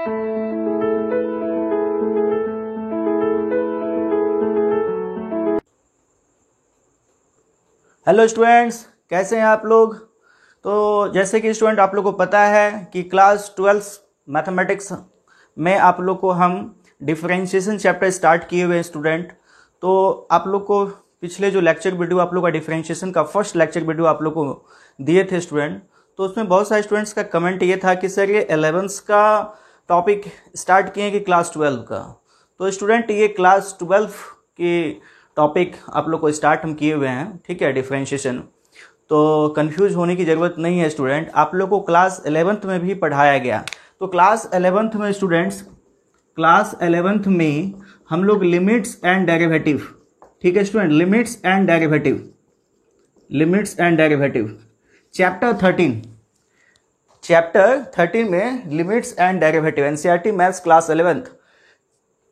Hello students, कैसे हैं आप लोग। तो जैसे कि स्टूडेंट आप लोग को पता है कि क्लास 12 मैथमेटिक्स में आप लोग को हम डिफरेंशिएशन चैप्टर स्टार्ट किए हुए हैं स्टूडेंट। तो आप लोग को पिछले जो लेक्चर वीडियो आप लोग का डिफरेंशिएशन का फर्स्ट लेक्चर वीडियो आप लोग को दिए थे स्टूडेंट, तो उसमें बहुत सारे स्टूडेंट्स का कमेंट ये था कि सर ये 11th का टॉपिक स्टार्ट किए कि क्लास 12 का। तो स्टूडेंट ये क्लास 12 की टॉपिक आप लोग को स्टार्ट हम किए हुए हैं, ठीक है, डिफरेंशिएशन। तो कंफ्यूज होने की ज़रूरत नहीं है स्टूडेंट, आप लोग को क्लास 11th में भी पढ़ाया गया। तो क्लास 11th में स्टूडेंट्स, क्लास 11th में हम लोग लिमिट्स एंड डेरिवेटिव, ठीक है student, limits and derivative, limits and derivative chapter 13 में limits and derivative, NCERT maths class 11th,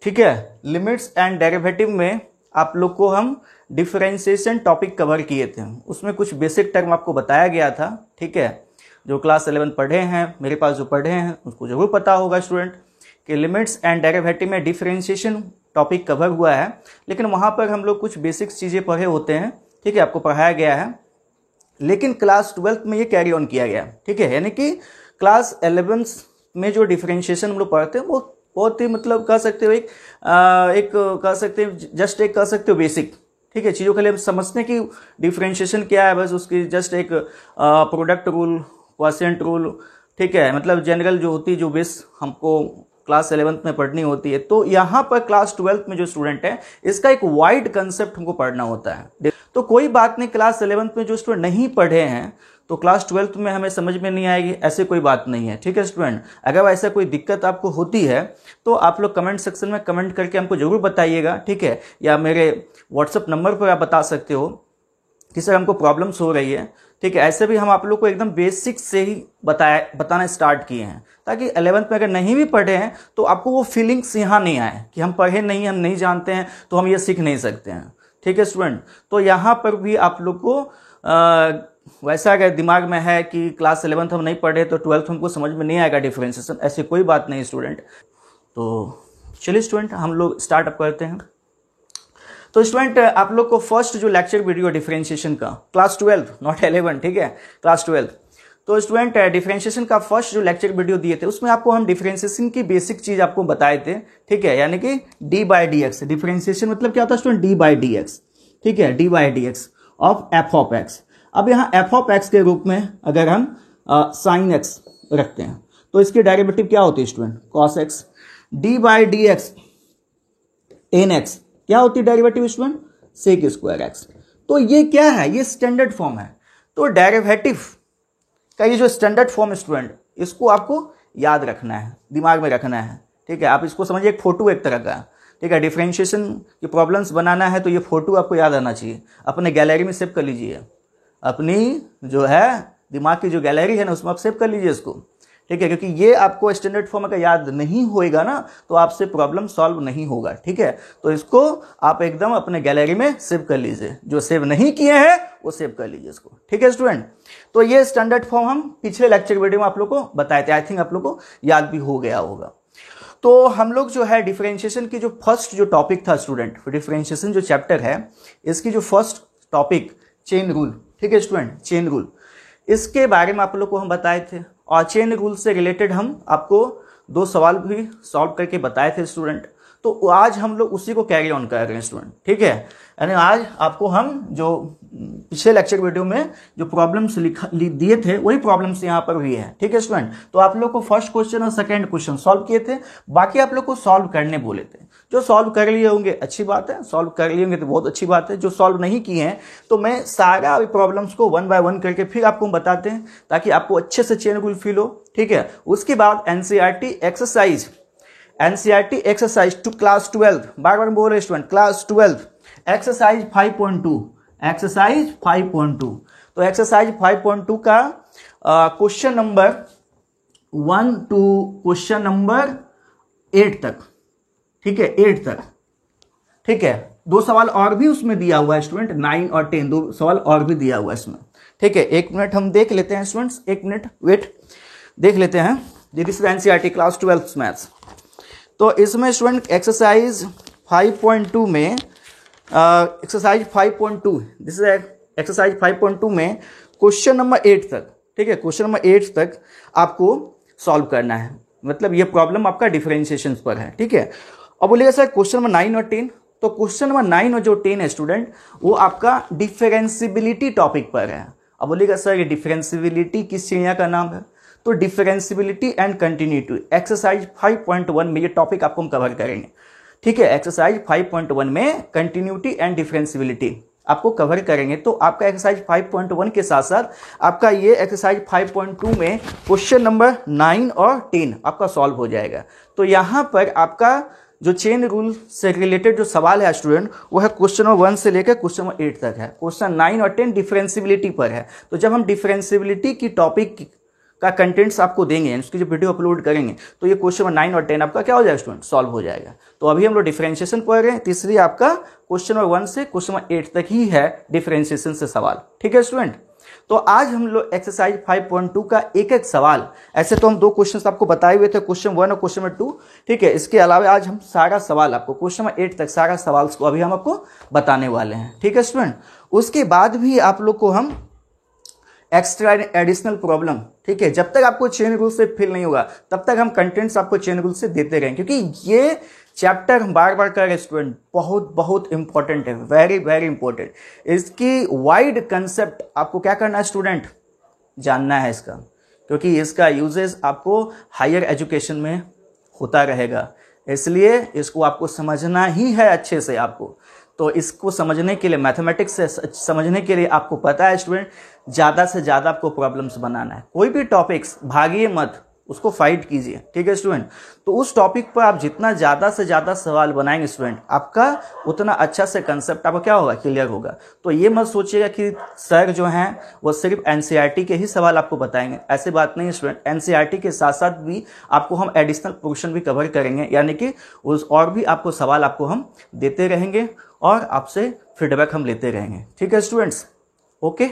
ठीक है। लिमिट्स एंड डेरिवेटिव में आप लोग को हम डिफरेंशिएशन टॉपिक कवर किए थे, उसमें कुछ बेसिक टर्म आपको बताया गया था, ठीक है। जो क्लास 11 पढ़े हैं, मेरे पास जो पढ़े हैं उसको जरूर पता होगा स्टूडेंट कि लिमिट्स एंड डेरिवेटिव में डिफरेंशिएशन टॉपिक कवर हुआ है, लेकिन वहाँ पर हम लोग कुछ बेसिक चीज़ें पढ़े होते हैं, ठीक है, आपको पढ़ाया गया है। लेकिन क्लास 12 में ये कैरी ऑन किया गया, ठीक है, यानी कि क्लास 11 में जो डिफरेंशिएशन हम लोग पढ़ते हैं वो बहुत ही मतलब कह सकते हो एक कह सकते हो जस्ट एक कह सकते हो बेसिक, ठीक है, चीज़ों के लिए हम समझते हैं कि डिफरेंशिएशन क्या है, बस उसकी जस्ट एक प्रोडक्ट रूल, क्वोशिएंट रूल, ठीक है, मतलब जनरल जो होती है, जो बेस हमको क्लास 11th में पढ़नी होती है। तो यहाँ पर क्लास 12th में जो स्टूडेंट है इसका एक वाइड कंसेप्ट हमको पढ़ना होता है। तो कोई बात नहीं, क्लास 11th में जो स्टूडेंट नहीं पढ़े हैं तो क्लास 12th में हमें समझ में नहीं आएगी, ऐसे कोई बात नहीं है, ठीक है स्टूडेंट। अगर ऐसा कोई दिक्कत आपको होती है तो आप लोग कमेंट सेक्शन में कमेंट करके हमको जरूर बताइएगा, ठीक है, या मेरे व्हाट्सएप नंबर पर आप बता सकते हो कि सर हमको प्रॉब्लम्स हो रही है, ठीक है। ऐसे भी हम आप लोग को एकदम बेसिक से ही बताना स्टार्ट किए हैं, ताकि 11th में अगर नहीं भी पढ़े हैं तो आपको वो फीलिंग्स यहाँ नहीं आए कि हम पढ़े नहीं, हम नहीं जानते हैं तो हम ये सीख नहीं सकते हैं, ठीक है स्टूडेंट। तो यहाँ पर भी आप लोग को वैसा अगर दिमाग में है कि क्लास 11th हम नहीं पढ़े तो 12th हमको समझ में नहीं आएगा डिफरेंशिएशन, ऐसी कोई बात नहीं स्टूडेंट। तो चलिए स्टूडेंट हम लोग स्टार्टअप करते हैं। तो स्टूडेंट आप लोग को फर्स्ट जो लेक्चर वीडियो डिफरेंशिएशन का, क्लास 12 नॉट 11, ठीक है, क्लास 12। तो स्टूडेंट डिफरेंशिएशन का फर्स्ट जो लेक्चर वीडियो दिए थे उसमें आपको हम डिफरेंशिएशन की बेसिक चीज आपको बताए थे, ठीक है, यानी कि D by D x. Differentiation मतलब क्या होता है student, D by D x, ठीक है, D by D x of F of x. अब यहाँ एफ ऑफ एक्स के रूप में अगर हम साइन एक्स रखते हैं तो इसकी डेरिवेटिव क्या होती है student, cos x. D by D x n x क्या होती है derivative student, sec square x. तो ये क्या है, ये स्टैंडर्ड फॉर्म है। तो डेरिवेटिव का ये जो स्टैंडर्ड फॉर्म स्टूडेंट, इसको आपको याद रखना है, दिमाग में रखना है, ठीक है। आप इसको समझिए एक फोटो एक तरह का, ठीक है। डिफरेंशिएशन की प्रॉब्लम्स बनाना है तो ये फोटो आपको याद आना चाहिए, अपने गैलरी में सेव कर लीजिए, अपनी जो है दिमाग की जो गैलरी है ना उसमें आप सेव कर लीजिए इसको, ठीक है, क्योंकि ये आपको स्टैंडर्ड फॉर्म का याद नहीं होएगा ना तो आपसे प्रॉब्लम सॉल्व नहीं होगा, ठीक है। तो इसको आप एकदम अपने गैलरी में सेव कर लीजिए, जो सेव नहीं किए हैं वो सेव कर लीजिए इसको, ठीक है स्टूडेंट। तो ये स्टैंडर्ड फॉर्म हम पिछले लेक्चर वीडियो में आप लोग को बताए थे, आई थिंक आप लोग को याद भी हो गया होगा। तो हम लोग जो है डिफरेंशिएशन की जो फर्स्ट जो टॉपिक था स्टूडेंट, डिफरेंशिएशन जो चैप्टर है इसकी जो फर्स्ट टॉपिक चेन रूल, ठीक है स्टूडेंट, चेन रूल, इसके बारे में आप लोग को हम बताए थे। और चेन रूल से रिलेटेड हम आपको 2 सवाल भी सॉल्व करके बताए थे स्टूडेंट। तो आज हम लोग उसी को कैरी ऑन कर रहे हैं स्टूडेंट, ठीक है। यानी आज आपको हम जो पिछले लेक्चर वीडियो में जो प्रॉब्लम्स दिए थे वही प्रॉब्लम्स यहाँ पर भी है, ठीक है स्टूडेंट। तो आप लोग को फर्स्ट क्वेश्चन और सेकंड क्वेश्चन सॉल्व किए थे, बाकी आप लोग को सॉल्व करने बोले थे। जो सॉल्व कर लिए होंगे अच्छी बात है, सॉल्व कर लिए होंगे तो बहुत अच्छी बात है। जो सॉल्व नहीं किए हैं तो मैं सारा प्रॉब्लम्स को 1 बाय 1 करके फिर आपको बताते हैं ताकि आपको अच्छे से चेन रूल फील हो, ठीक है। उसके बाद एनसीईआरटी एक्सरसाइज टू क्लास 12, बार बार बोल रहे स्टूडेंट, क्लास 12 एक्सरसाइज 5.2, एक्सरसाइज 5.2। तो एक्सरसाइज 5.2 का question number 1 to question number 8 तक, ठीक है, 8 तक, ठीक है। 2 सवाल और भी उसमें दिया हुआ है स्टूडेंट, 9 और 10, 2 सवाल और भी दिया हुआ है इसमें, ठीक है। 1 मिनट हम देख लेते हैं स्टूडेंट्स, 1 मिनट वेट, देख लेते हैं this is NCERT class 12 maths. तो इसमें स्टूडेंट एक्सरसाइज 5.2 में एक्सरसाइज 5.2 दिस इज एक्सरसाइज 5.2 में क्वेश्चन नंबर 8 तक, ठीक है, क्वेश्चन नंबर 8 तक आपको सॉल्व करना है। मतलब ये प्रॉब्लम आपका डिफरेंशिएशन पर है, ठीक है। अब बोलिएगा सर क्वेश्चन नंबर 9 और 10, तो क्वेश्चन नंबर 9 और जो 10 है स्टूडेंट वो आपका डिफरेंशिएबिलिटी टॉपिक पर है। अब बोलिएगा सर ये डिफरेंशिएबिलिटी किस श्रेणी का नाम है, तो डिफरेंशिएबिलिटी एंड कंटिन्यूटी एक्सरसाइज 5.1 में ये टॉपिक आपको हम कवर करेंगे, ठीक है। एक्सरसाइज 5.1 में कंटिन्यूटी एंड डिफरेंशिएबिलिटी आपको कवर करेंगे। तो आपका एक्सरसाइज 5.1 के साथ साथ आपका ये एक्सरसाइज 5.2 में क्वेश्चन नंबर 9 और 10 आपका सॉल्व हो जाएगा। तो यहाँ पर आपका जो चेन रूल से रिलेटेड जो सवाल है स्टूडेंट वो है क्वेश्चन नंबर 1 से लेकर क्वेश्चन नंबर 8 तक है। क्वेश्चन 9 और 10 डिफरेंशिएबिलिटी पर है। तो जब हम डिफरेंशिएबिलिटी की टॉपिक का कंटेंट्स आपको देंगे, उसकी जो वीडियो अपलोड करेंगे, तो ये क्वेश्चन नंबर 9 और 10 आपका क्या हो जाएगा स्टूडेंट, सॉल्व हो जाएगा। तो अभी हम लोग डिफरेंशिएशन पढ़ रहे हैं, तीसरी आपका क्वेश्चन नंबर 1 से क्वेश्चन नंबर 8 तक ही है डिफरेंशिएशन से सवाल, ठीक है स्टूडेंट। तो आज हम लोग एक्सरसाइज 5.2 का एक एक सवाल, ऐसे तो हम 2 क्वेश्चन आपको बताए हुए थे, क्वेश्चन 1 और क्वेश्चन नंबर 2, ठीक है। इसके अलावा आज हम सारा सवाल आपको क्वेश्चन नंबर 8 तक सारा सवाल को अभी हम आपको बताने वाले हैं, ठीक है स्टूडेंट। उसके बाद भी आप लोग को हम एक्स्ट्रा एडिशनल प्रॉब्लम, ठीक है, जब तक आपको चेन रूल से फिल नहीं होगा तब तक हम कंटेंट्स आपको चेन रूल से देते रहेंगे, क्योंकि ये चैप्टर हम बार बार कर रहे स्टूडेंट, बहुत बहुत इंपॉर्टेंट है, वेरी वेरी इंपॉर्टेंट। इसकी वाइड कंसेप्ट आपको क्या करना है स्टूडेंट, जानना है इसका, क्योंकि इसका यूजेस आपको हायर एजुकेशन में होता रहेगा, इसलिए इसको आपको समझना ही है अच्छे से आपको। तो इसको समझने के लिए, मैथमेटिक्स से समझने के लिए आपको पता है स्टूडेंट, ज़्यादा से ज़्यादा आपको प्रॉब्लम्स बनाना है। कोई भी टॉपिक्स भागिए मत, उसको फाइट कीजिए, ठीक है स्टूडेंट। तो उस टॉपिक पर आप जितना ज़्यादा से ज़्यादा सवाल बनाएंगे स्टूडेंट, आपका उतना अच्छा से कंसेप्ट आपका क्या होगा, क्लियर होगा। तो ये मत सोचिएगा कि सर जो हैं वो सिर्फ एनसीईआरटी के ही सवाल आपको बताएंगे, ऐसे बात नहीं है स्टूडेंट। एनसीईआरटी के साथ साथ भी आपको हम एडिशनल पोर्शन भी कवर करेंगे, यानी कि उस और भी आपको सवाल आपको हम देते रहेंगे और आपसे फीडबैक हम लेते रहेंगे, ठीक है स्टूडेंट्स, ओके।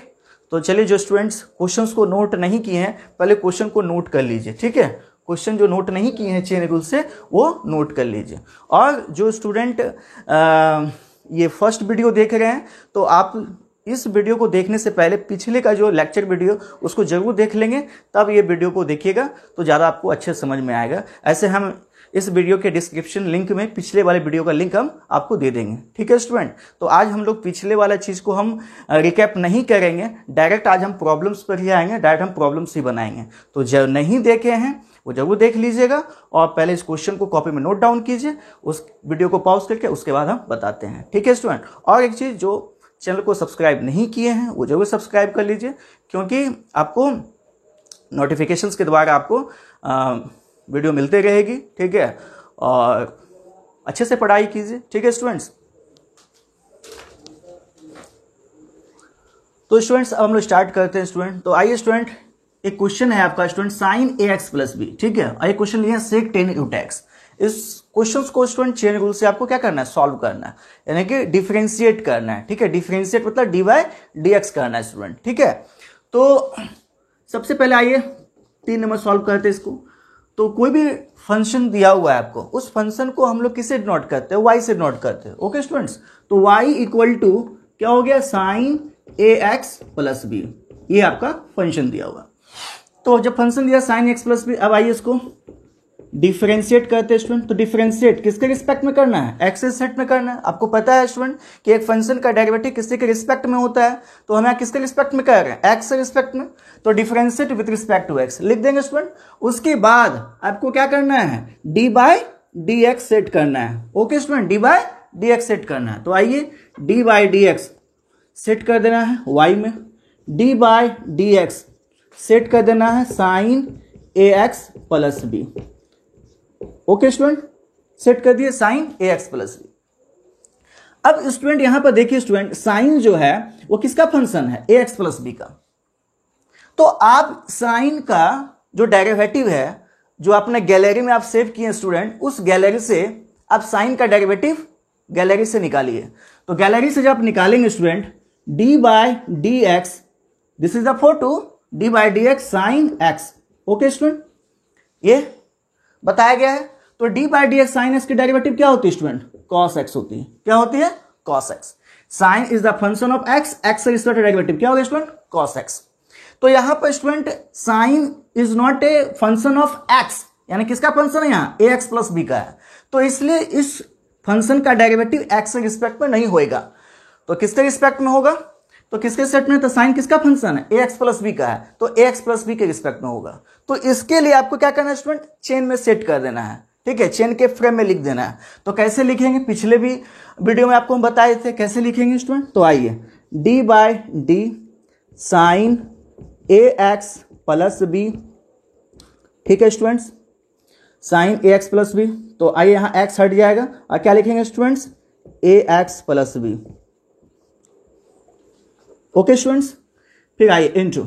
तो चलिए जो स्टूडेंट्स क्वेश्चंस को नोट नहीं किए हैं पहले क्वेश्चन को नोट कर लीजिए, ठीक है। क्वेश्चन जो नोट नहीं किए हैं चेन रूल से वो नोट कर लीजिए। और जो स्टूडेंट ये फर्स्ट वीडियो देख रहे हैं तो आप इस वीडियो को देखने से पहले पिछले का जो लेक्चर वीडियो उसको जरूर देख लेंगे, तब ये वीडियो को देखिएगा तो ज़्यादा आपको अच्छे समझ में आएगा। ऐसे हम इस वीडियो के डिस्क्रिप्शन लिंक में पिछले वाले वीडियो का लिंक हम आपको दे देंगे, ठीक है स्टूडेंट। तो आज हम लोग पिछले वाला चीज़ को हम रिकैप नहीं करेंगे, डायरेक्ट आज हम प्रॉब्लम्स पर ही आएंगे, डायरेक्ट हम प्रॉब्लम्स ही बनाएंगे। तो जो नहीं देखे हैं वो जरूर देख लीजिएगा और पहले इस क्वेश्चन को कॉपी में नोट डाउन कीजिए, उस वीडियो को पॉज करके उसके बाद हम बताते हैं, ठीक है स्टूडेंट। और एक चीज़, जो चैनल को सब्सक्राइब नहीं किए हैं वो जरूर सब्सक्राइब कर लीजिए, क्योंकि आपको नोटिफिकेशंस के द्वारा आपको वीडियो मिलते रहेगी, ठीक है। और अच्छे से पढ़ाई कीजिए, ठीक है स्टूडेंट्स। तो स्टूडेंट्स अब हम लोग स्टार्ट करते हैं स्टूडेंट। तो आइए स्टूडेंट, एक क्वेश्चन है आपका student sine ax plus B, ठीक है। और ये क्वेश्चन लिया सेक 10 रूट एक्स। इस क्वेश्चन को स्टूडेंट चेन रूल से आपको क्या करना है, सॉल्व करना है, यानी कि डिफरेंशिएट करना है, ठीक है। डिफरेंशिएट मतलब डी बाई डी एक्स करना है स्टूडेंट, ठीक है। तो सबसे पहले आइए 3 नंबर सॉल्व करते हैं इसको। तो कोई भी फंक्शन दिया हुआ है आपको, उस फंक्शन को हम लोग किससे डिनोट करते हैं, y से डिनोट करते हैं, ओके स्टूडेंट्स। तो y इक्वल टू क्या हो गया, साइन ax प्लस बी, ये आपका फंक्शन दिया हुआ। तो जब फंक्शन दिया साइन x प्लस बी, अब आइए इसको डिफरेंशिएट करते हैं स्टूडेंट। तो डिफरेंशिएट किसके रिस्पेक्ट में करना है, एक्स रिस्पेक्ट में करना है। आपको पता है स्टूडेंट कि एक फंक्शन का डेरिवेटिव किसके के रिस्पेक्ट में होता है, तो हम यहाँ किसके रिस्पेक्ट में कर रहे हैं, एक्स के रिस्पेक्ट में। तो differentiate with respect to X लिख देंगे स्टूडेंट। उसके बाद आपको क्या करना है, D by D x set करना है, okay student, D by D x set करना है। तो आइए D by D x set कर देना है वाई में, D by D x set कर देना है साइन ए x plus B, okay student, set कर दिए साइन ए एक्स प्लस बी। अब स्टूडेंट यहां पर देखिए स्टूडेंट, साइन जो है वो किसका फंक्शन है, ए एक्स प्लस बी का। तो आप साइन का जो डेरिवेटिव है जो आपने गैलरी में आप सेव किए स्टूडेंट, उस गैलरी से आप साइन का डेरिवेटिव गैलरी से निकालिए। तो गैलरी से जब आप निकालेंगे student, d by D x, this is the photo, d by D x sine x, okay student. ये बताया गया है। तो D by D x sine x की डेरिवेटिव क्या होती है स्टूडेंट? कॉस एक्स होती है। क्या होती है? Cos x. Sine is the function of x, x से इसका डेरिवेटिव क्या होगा स्टूडेंट? Cos x. तो यहां पर student sine is not a function of x, यानी किसका फंक्शन है यहां? ए एक्स प्लस बी का है। तो इसलिए इस फंक्शन का डेरिवेटिव एक्स के रिस्पेक्ट में नहीं होएगा। तो किसके रिस्पेक्ट में होगा? तो किसके सेट में? तो साइन किसका फंक्शन है? ए एक्स प्लस बी का है, तो ए एक्स प्लस बी के रिस्पेक्ट में होगा। तो इसके लिए आपको क्या करना है स्टूडेंट? चेन में सेट कर देना है, ठीक है, चेन के फ्रेम में लिख देना है। तो कैसे लिखेंगे? पिछले भी वीडियो में आपको हम बताए थे कैसे लिखेंगे स्टूडेंट। तो आइए, D by D sine A x plus B, ठीक है स्टूडेंट्स, साइन ए एक्स प्लस बी। तो आइए यहां एक्स हट जाएगा और क्या लिखेंगे students? A x plus B. Okay students, फिर आइए इनटू,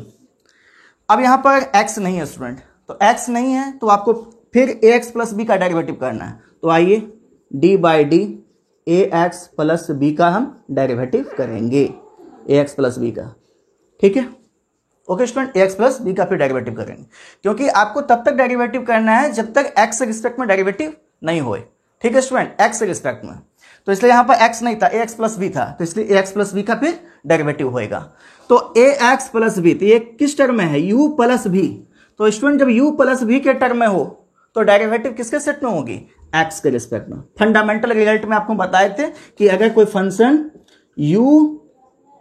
अब यहां पर x नहीं है स्टूडेंट, तो x नहीं है तो आपको फिर ax प्लस बी का डेरिवेटिव करना है। तो आइए d by d a x plus B का हम डेरिवेटिव करेंगे, ax प्लस बी का, ठीक है। Okay student, ax plus B का फिर डेरिवेटिव करेंगे, क्योंकि आपको तब तक डेरिवेटिव करना है जब तक x के रिस्पेक्ट में डेरिवेटिव नहीं होए, ठीक है स्टूडेंट, x के रिस्पेक्ट में। तो इसलिए यहां पर x नहीं था, ax प्लस बी था, तो इसलिए ax प्लस बी का फिर डेरिवेटिव होएगा। तो ax प्लस बी, तो ये किस टर्म में है? u प्लस भी। तो स्टूडेंट जब u प्लस भी के टर्म में हो तो डेरिवेटिव किसके सेट में होगी? x के रिस्पेक्ट में। फंडामेंटल रिजल्ट में आपको बताए थे कि अगर कोई फंक्शन u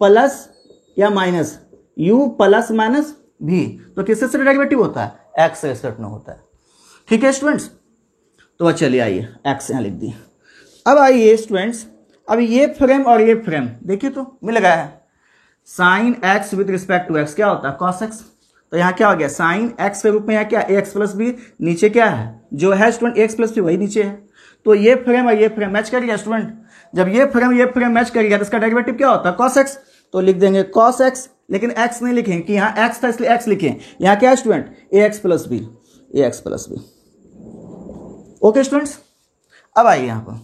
प्लस या माइनस u प्लस माइनस भी, तो किसके सेट डेरिवेटिव होता है? x के रिस्पेक्ट में होता है, ठीक है स्टूडेंट्स। तो चलिए आइए x यहां लिख दिए। अब आइए स्टूडेंट्स, अब ये फ्रेम और ये फ्रेम देखिए तो मिल गया है। Sine x with respect to x क्या होता है? Cos x. तो यहाँ क्या हो गया? साइन एक्स के रूप में यहाँ क्या? ए एक्स प्लस बी, नीचे क्या है जो है स्टूडेंट? एक्स प्लस बी, वही नीचे है। तो ये फ्रेम और ये फ्रेम मैच कर गया स्टूडेंट। जब ये फ्रेम मैच कर गया तो इसका डेरिवेटिव क्या होता है? Cos x. तो लिख देंगे कॉस एक्स, लेकिन एक्स नहीं लिखेंगे कि यहाँ एक्स था इसलिए एक्स लिखें। यहाँ क्या है student? A x plus B, A x plus B. Okay students, अब आइए यहाँ पर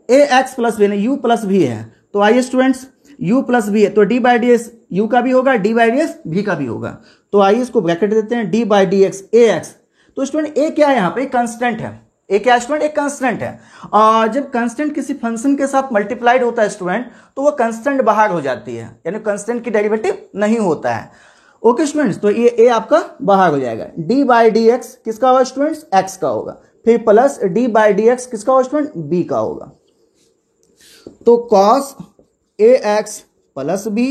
A x plus B, U plus भी है। तो आइए स्टूडेंट्स, u प्लस बी है तो D by D x you का भी होगा, डी बाई डी एक्स भी का भी होगा। तो आइए इसको ब्रैकेट देते हैं, d by D x A x. तो स्टूडेंट ए क्या है यहाँ पे? कांस्टेंट है। ए क्या है स्टूडेंट? एक कांस्टेंट है। और जब कांस्टेंट किसी फंक्शन के साथ मल्टीप्लाइड होता है स्टूडेंट, तो वो कांस्टेंट बाहर हो जाती है, यानी कांस्टेंट की डेरिवेटिव नहीं होता है। ओके स्टूडेंट्स, तो ये ए आपका बाहर हो जाएगा। डी बाई डी एक्स किसका होगा स्टूडेंट्स? एक्स का होगा। फिर plus d by D x किसका होगा स्टूडेंट? बी का होगा। तो cos A x plus B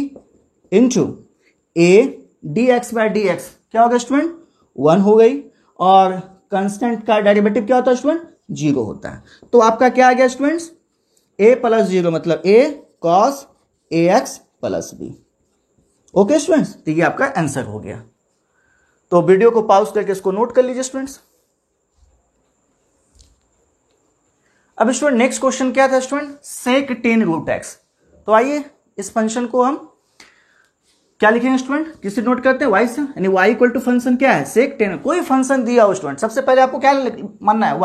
into a d x by D x क्या होगा स्टूडेंट? 1 हो गई। और कांस्टेंट का डेरिवेटिव क्या होता है स्टूडेंट? 0 होता है। तो आपका क्या आ गया स्टूडेंट्स? ए प्लस 0 मतलब A cos A x plus B. Okay students, तो ये आपका आंसर हो गया। तो वीडियो को पॉज करके इसको नोट कर लीजिए स्टूडेंट्स। अब स्टूडेंट नेक्स्ट क्वेश्चन क्या था स्टूडेंट? सेक 10 रूट एक्स। तो आइए इस फंक्शन को हम क्या लिखेंगे स्टूडेंट? किससे नोट करते हैं? y से, यानी y इक्वल टू फंक्शन क्या है? सेक 10। कोई फंक्शन दिया हो स्टूडेंट, सबसे पहले आपको क्या मानना है?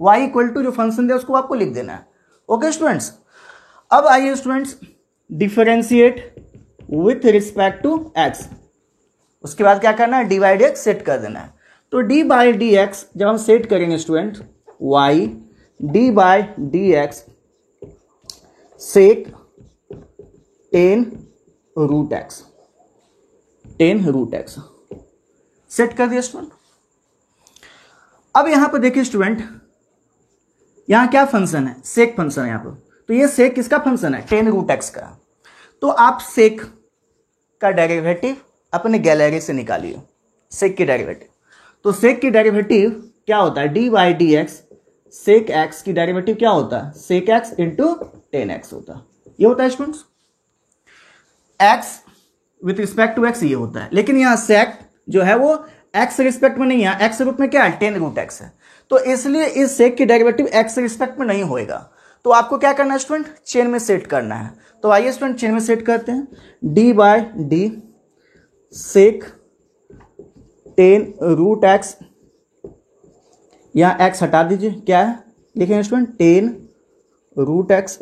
y इक्वल टू जो फंक्शन दिया उसको आपको लिख देना है। ओके स्टूडेंट्स, अब आइए students differentiate with respect to x। उसके बाद क्या करना है? D by D x set कर देना है। तो डी बाई डी एक्स जब हम सेट करेंगे student, y d by D x sec 10 root x, 10 root x set कर दिया स्टूडेंट। अब यहां पर देखिए स्टूडेंट, यहां क्या फंक्शन है? सेक फंक्शन है यहां पर। तो ये सेक किसका फंक्शन है? 10 रूट एक्स का। तो आप सेक का डेरिवेटिव अपने गैलरी से निकालिए, सेक की डेरिवेटिव। तो सेक की डेरिवेटिव क्या होता है? D by D x sec x की डेरिवेटिव क्या होता है? सेक एक्स इंटू 10x होता है। ये होता है students x with respect to x, ये होता है। लेकिन यहां सेक जो है वो x रिस्पेक्ट में नहीं है, x रूप में क्या है? 10 रूट x है। तो इसलिए इस सेक की डेरिवेटिव x रिस्पेक्ट में नहीं होएगा। तो आपको क्या करना है स्टूडेंट? चेन में सेट करना है। तो आइए स्टूडेंट चेन में सेट करते हैं। D by d sec 10 root x, यहां x हटा दीजिए, क्या है लिखेंगे स्टूडेंट? 10 root x.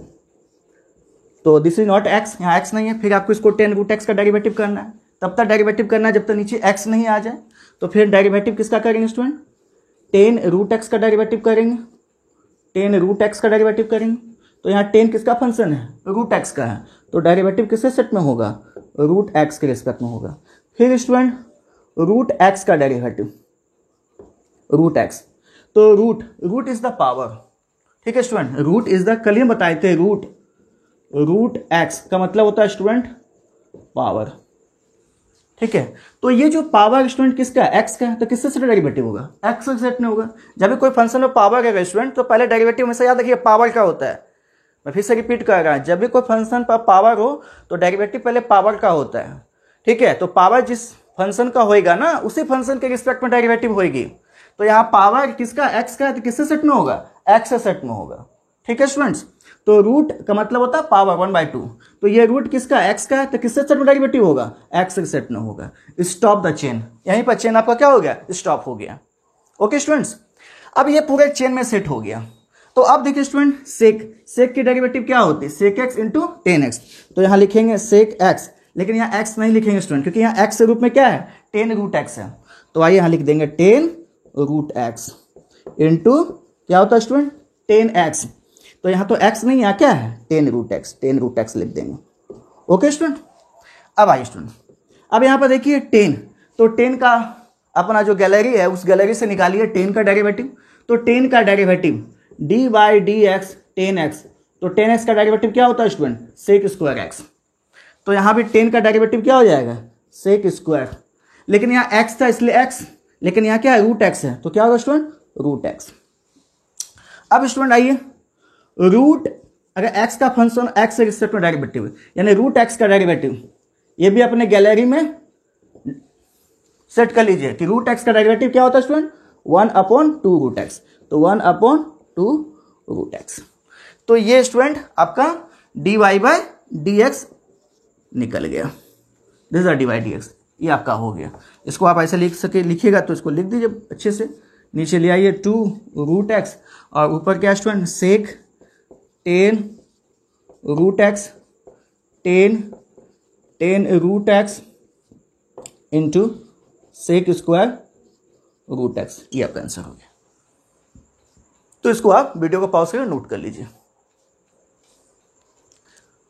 तो दिस इज नॉट x, यहाँ x नहीं है। फिर आपको इसको 10 रूट एक्स का डेरिवेटिव करना है। तब तक डेरिवेटिव करना है जब तक नीचे x नहीं आ जाए। तो फिर डेरिवेटिव किसका करेंगे स्टूडेंट? टेन रूट एक्स का डेरिवेटिव करेंगे, टेन रूट एक्स का डेरिवेटिव करेंगे, तो यहाँ टेन किसका फंक्शन है, रूट एक्स का है, तो डेरिवेटिव किसके सेट में होगा, रूट एक्स के रिस्पेक्ट में होगा। फिर स्टूडेंट रूट एक्स का डेरिवेटिव, रूट एक्स, तो रूट इज द पावर, ठीक है स्टूडेंट, रूट इज द, कल ही बताए थे रूट एक्स का मतलब होता है स्टूडेंट पावर, ठीक है। तो ये जो पावर स्टूडेंट किसका है, एक्स का है, तो किससे सेट डेरिवेटिव होगा, एक्स के सेट में होगा। जब भी कोई फंक्शन में पावर है स्टूडेंट, तो पहले डेरिवेटिव हमेशा याद रखिए पावर का होता है। मैं फिर से रिपीट कर रहा हूं, जब भी कोई फंक्शन पर पावर हो तो डेरिवेटिव पहले पावर का होता है, ठीक है। तो पावर जिस फंक्शन का होएगा ना, उसी फंक्शन के रिस्पेक्ट में डेरिवेटिव होगी। तो यहाँ पावर किसका, एक्स का है, तो किससे सेट में होगा, एक्स से सेट में होगा, ठीक है स्टूडेंट्स। तो रूट का मतलब होता है पावर 1/2, तो ये रूट किसका, एक्स का है, तो किससे सेट में डेरिवेटिव होगा, एक्स के सेट में होगा। स्टॉप द चेन, यहीं पर चेन आपका क्या हो गया, स्टॉप हो गया। ओके स्टूडेंट्स, अब ये पूरे चेन में सेट हो गया। तो अब देखिए स्टूडेंट, सेक की डेरिवेटिव क्या होती है, sec x into ten x, तो यहां लिखेंगे सेक एक्स, लेकिन यहां एक्स नहीं लिखेंगे स्टूडेंट, क्योंकि यहां एक्स के रूप में क्या है, टेन रूट एक्स है। तो आइए यहां लिख देंगे टेन रूट एक्स इंटू क्या होता है स्टूडेंट, टेन एक्स, तो यहां तो एक्स नहीं, यहां क्या है, टेन रूट एक्स लिख देंगे। ओके स्टूडेंट, अब आइए स्टूडेंट, अब यहां पर देखिए टेन, तो टेन का अपना जो गैलरी है उस गैलरी से निकालिए टेन का डेरिवेटिव, तो टेन का derivative D by D x ten x, तो टेन एक्स का डेरिवेटिव क्या होता है स्टूडेंट, सेक स्क्वायर एक्स, तो यहां भी टेन का डेरिवेटिव क्या हो जाएगा, सेक स्क्वायर, लेकिन यहां एक्स था इसलिए एक्स, लेकिन यहां क्या है, रूट एक्स है, तो क्या होगा स्टूडेंट, रूट एक्स। अब स्टूडेंट आइए, रूट अगर एक्स का फंक्शन एक्स से रिस्पेक्ट में डेरिवेटिव, यानी रूट एक्स का डेरिवेटिव, ये भी अपने गैलरी में सेट कर लीजिए कि रूट एक्स का डेरिवेटिव क्या होता है स्टूडेंट, 1/2 रूट एक्स, तो 1/2 रूट एक्स। तो ये स्टूडेंट आपका dy बाई डी एक्स निकल गया, this is dy by D x, ये आपका हो गया। इसको आप ऐसे लिखिएगा तो इसको लिख दीजिए अच्छे से, नीचे ले आइए 2 रूट एक्स और ऊपर क्या student, sec tan root X tan root X into sec square root x, ये आपका आंसर हो गया। तो इसको आप वीडियो को पॉज करके नोट कर लीजिए।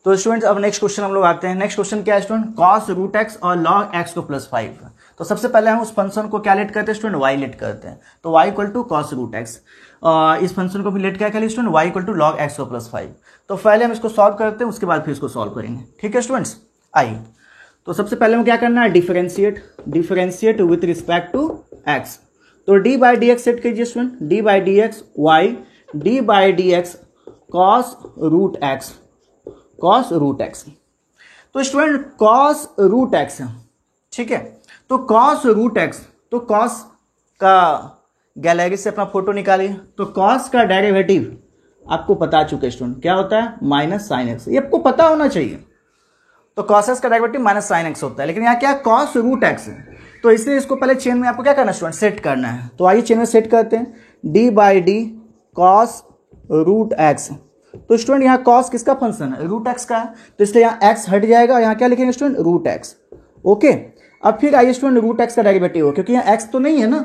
तो स्टूडेंट्स अब नेक्स्ट क्वेश्चन हम लोग आते हैं। नेक्स्ट क्वेश्चन क्या है स्टूडेंट, कॉस रूट एक्स और लॉग एक्स को +5। तो सबसे पहले हम उस फंक्शन को क्या लेट करते हैं स्टूडेंट, y लेट करते हैं, तो y equal to cos root x, इस फंक्शन को भी लेट क्या करें student, y equal to log x को +5। तो पहले हम इसको सॉल्व करते हैं, उसके बाद फिर इसको सॉल्व करेंगे, ठीक है स्टूडेंट्स। आइए, तो सबसे पहले हमें क्या करना है, differentiate with respect to x, तो D by D x set कीजिए student, D by D x Y D by D X cos root X, cos root x. तो स्टूडेंट कॉस रूट एक्स, ठीक है, तो कॉस रूट एक्स, तो cos का gallery से अपना फोटो निकालिए, तो कॉस का डेरिवेटिव आपको बता चुके स्टूडेंट क्या होता है, माइनस साइन एक्स, ये आपको पता होना चाहिए। तो कॉस एक्स का डेरिवेटिव माइनस साइन एक्स होता है, लेकिन यहाँ क्या कॉस रूट एक्स है, तो इसलिए इसको पहले चेन में आपको क्या करना है स्टूडेंट, सेट करना है। तो आइए चेन में सेट करते हैं, d by d cos root x, तो स्टूडेंट यहाँ कॉस किसका फंक्शन है, रूट एक्स का है, तो इसलिए यहाँ एक्स हट जाएगा, यहाँ क्या लिखेंगे स्टूडेंट, रूट एक्स। ओके, अब फिर आइए स्टूडेंट रूट एक्स का डेरिवेटिव हो, क्योंकि यहाँ एक्स तो नहीं है ना,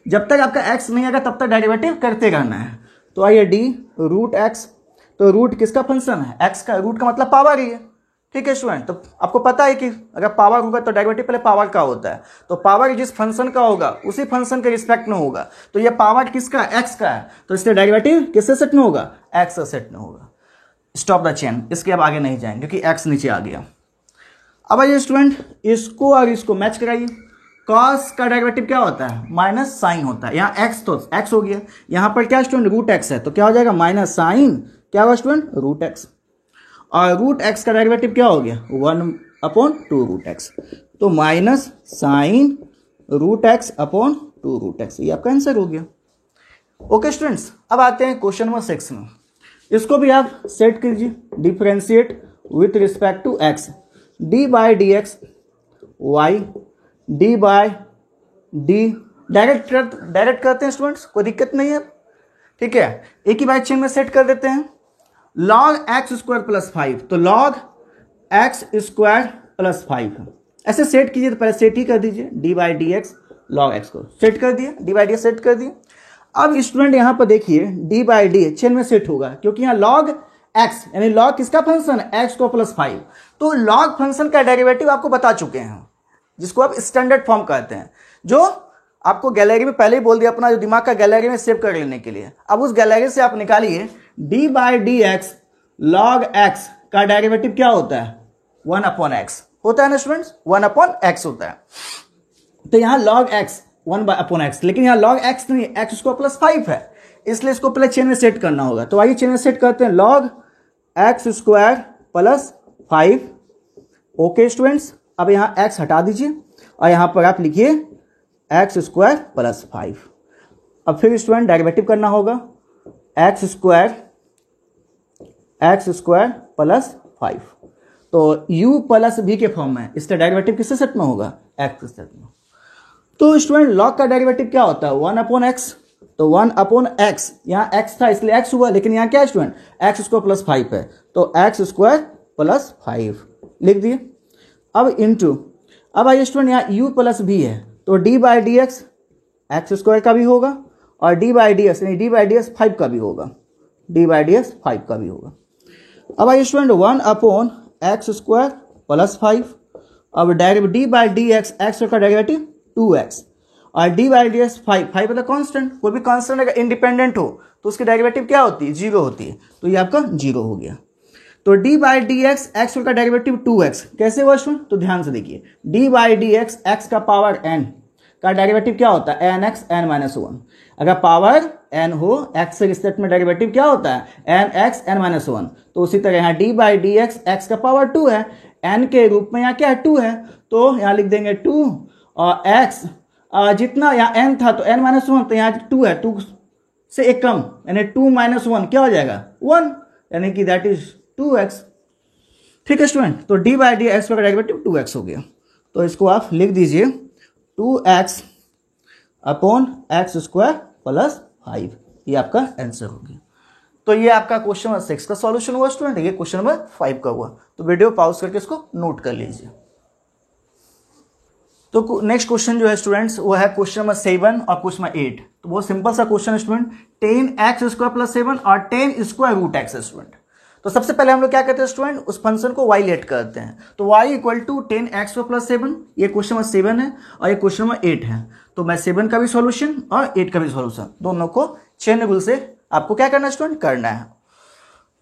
जब तक आपका एक्स नहीं आएगा तब तक डेरिवेटिव करते रहना है। तो आइए डी रूट एक्स, तो रूट किसका फंक्शन है, एक्स का, रूट का मतलब पावर ही है, ठीक है स्टूडेंट। तो आपको पता है कि अगर पावर होगा तो डेरिवेटिव पहले पावर का होता है, तो पावर जिस फंक्शन का होगा उसी फंक्शन के रिस्पेक्ट में होगा, तो ये पावर किसका, एक्स का है, तो इसलिए डेरिवेटिव किससे सेट में होगा, एक्स से सेट में होगा। स्टॉप द चेन, इसके अब आगे नहीं जाएंगे क्योंकि एक्स नीचे आ गया। अब आइए स्टूडेंट इसको और इसको मैच कराइए, कॉस का डेरिवेटिव क्या होता है, माइनस साइन होता है, यहाँ एक्स तो एक्स हो गया, यहाँ पर क्या स्टूडेंट रूट एक्स है, तो क्या हो जाएगा माइनस साइन क्या होगा स्टूडेंट, रूट एक्स, और रूट एक्स का डेरिवेटिव क्या हो गया, 1/2 रूट एक्स, तो minus sine root x upon 2 root x, ये आपका आंसर हो गया। ओके स्टूडेंट्स, अब आते हैं क्वेश्चन नंबर 6 में, इसको भी आप सेट कीजिए, differentiate with respect to x, D by D x Y D by d, direct करते हैं स्टूडेंट्स, कोई दिक्कत नहीं है, ठीक है, एक ही बार चेन में सेट कर देते हैं। लॉग एक्स स्क्वायर प्लस 5, तो लॉग एक्स स्क्वायर प्लस 5 ऐसे सेट कीजिए, तो पहले सेट ही कर दीजिए, d by D x log x को सेट कर दिए, D by D x set कर दिए। अब स्टूडेंट यहां पर देखिए डी बाई डी चेन में सेट होगा, क्योंकि यहां लॉग एक्स यानी लॉग किसका फंक्शन है, एक्स को प्लस 5। तो लॉग फंक्शन का डेरिवेटिव आपको बता चुके हैं, जिसको आप स्टैंडर्ड फॉर्म कहते हैं, जो आपको गैलरी में पहले ही बोल दिया, अपना जो दिमाग का गैलरी में सेव कर लेने के लिए। अब उस गैलरी से आप निकालिए D by D x log x का डेरिवेटिव क्या होता है, 1/x होता है ना स्टूडेंट्स, 1/x होता है। तो यहां लॉग एक्स 1/x, लेकिन यहां लॉग एक्स नहीं, एक्स को प्लस 5 है, इसलिए इसको पहले चेन में सेट करना होगा। तो आइए चेन में सेट करते हैं, log x square plus 5। Okay students, अब यहां x हटा दीजिए और यहां पर आप लिखिए एक्स स्क्वायर प्लस 5। अब फिर स्टूडेंट डेरिवेटिव करना होगा, एक्स स्क्वायर प्लस 5। तो u प्लस v के फॉर्म में, इसका डेरिवेटिव किससे सेट में होगा, x के सेट में। तो स्टूडेंट लॉग का डेरिवेटिव क्या होता है, 1/x। तो 1/x, यहाँ x था इसलिए x हुआ, लेकिन यहाँ क्या है स्टूडेंट, एक्स स्क्वायर प्लस 5 है, तो एक्स स्क्वायर प्लस 5 लिख दिए। अब इंटू, अब आइए स्टूडेंट यहाँ u प्लस v है, तो D by D x x square का भी होगा, और डी बाई डी एक्स यानी डी बाई डी एक्स 5 का भी होगा, डी बाई डी एक्स 5 का भी होगा। अब आइए स्टूडेंट 1/x स्क्वायर प्लस 5। अब D by D x x का डेरिवेटिव 2x, और डी बाई डी एक्स 5 मतलब कॉन्स्टेंट, कोई भी कॉन्स्टेंट अगर इंडिपेंडेंट हो तो उसकी डेरिवेटिव क्या होती है, 0 होती है, तो ये आपका 0 हो गया। तो D by D x x का डेरिवेटिव 2x कैसे हुआ स्टूडेंट, तो ध्यान से देखिए, D by D x x का पावर n का डेरिवेटिव क्या होता है, nx n-1। अगर पावर n हो, x के रिस्पेक्ट में डेरिवेटिव क्या होता है, nx n-1। तो उसी तरह यहाँ D by D x x का पावर 2 है, n के रूप में यहाँ क्या है, 2 है, तो यहाँ लिख देंगे 2, और x जितना यहाँ n था तो n-1, तो यहाँ 2 है, 2 से एक कम यानी 2 - 1 क्या हो जाएगा, 1, यानी कि दैट इज 2x। ठीक है स्टूडेंट, तो डी बाई डी एक्स का डेरिवेटिव 2x हो गया, तो इसको आप लिख दीजिए 2x upon x square plus 5, ये आपका आंसर हो गया। तो ये आपका क्वेश्चन नंबर 6 का सॉल्यूशन हुआ स्टूडेंट, ये क्वेश्चन नंबर 5 का हुआ। तो वीडियो पॉज करके इसको नोट कर लीजिए। तो नेक्स्ट क्वेश्चन जो है स्टूडेंट्स वो है क्वेश्चन नंबर 7 और क्वेश्चन नंबर 8। तो बहुत सिंपल सा क्वेश्चन है स्टूडेंट, 10x स्क्वायर प्लस 7 और 10 स्क्वायर रूट एक्स है स्टूडेंट। तो सबसे पहले हम लोग क्या करते हैं स्टूडेंट, उस फंक्शन को y लेट करते हैं, तो y equal to 10x plus 7, ये क्वेश्चन नंबर 7 है और ये क्वेश्चन नंबर 8 है। तो मैं 7 का भी सॉल्यूशन और 8 का भी सॉल्यूशन दोनों को चेन रूल से आपको क्या करना है स्टूडेंट, करना है।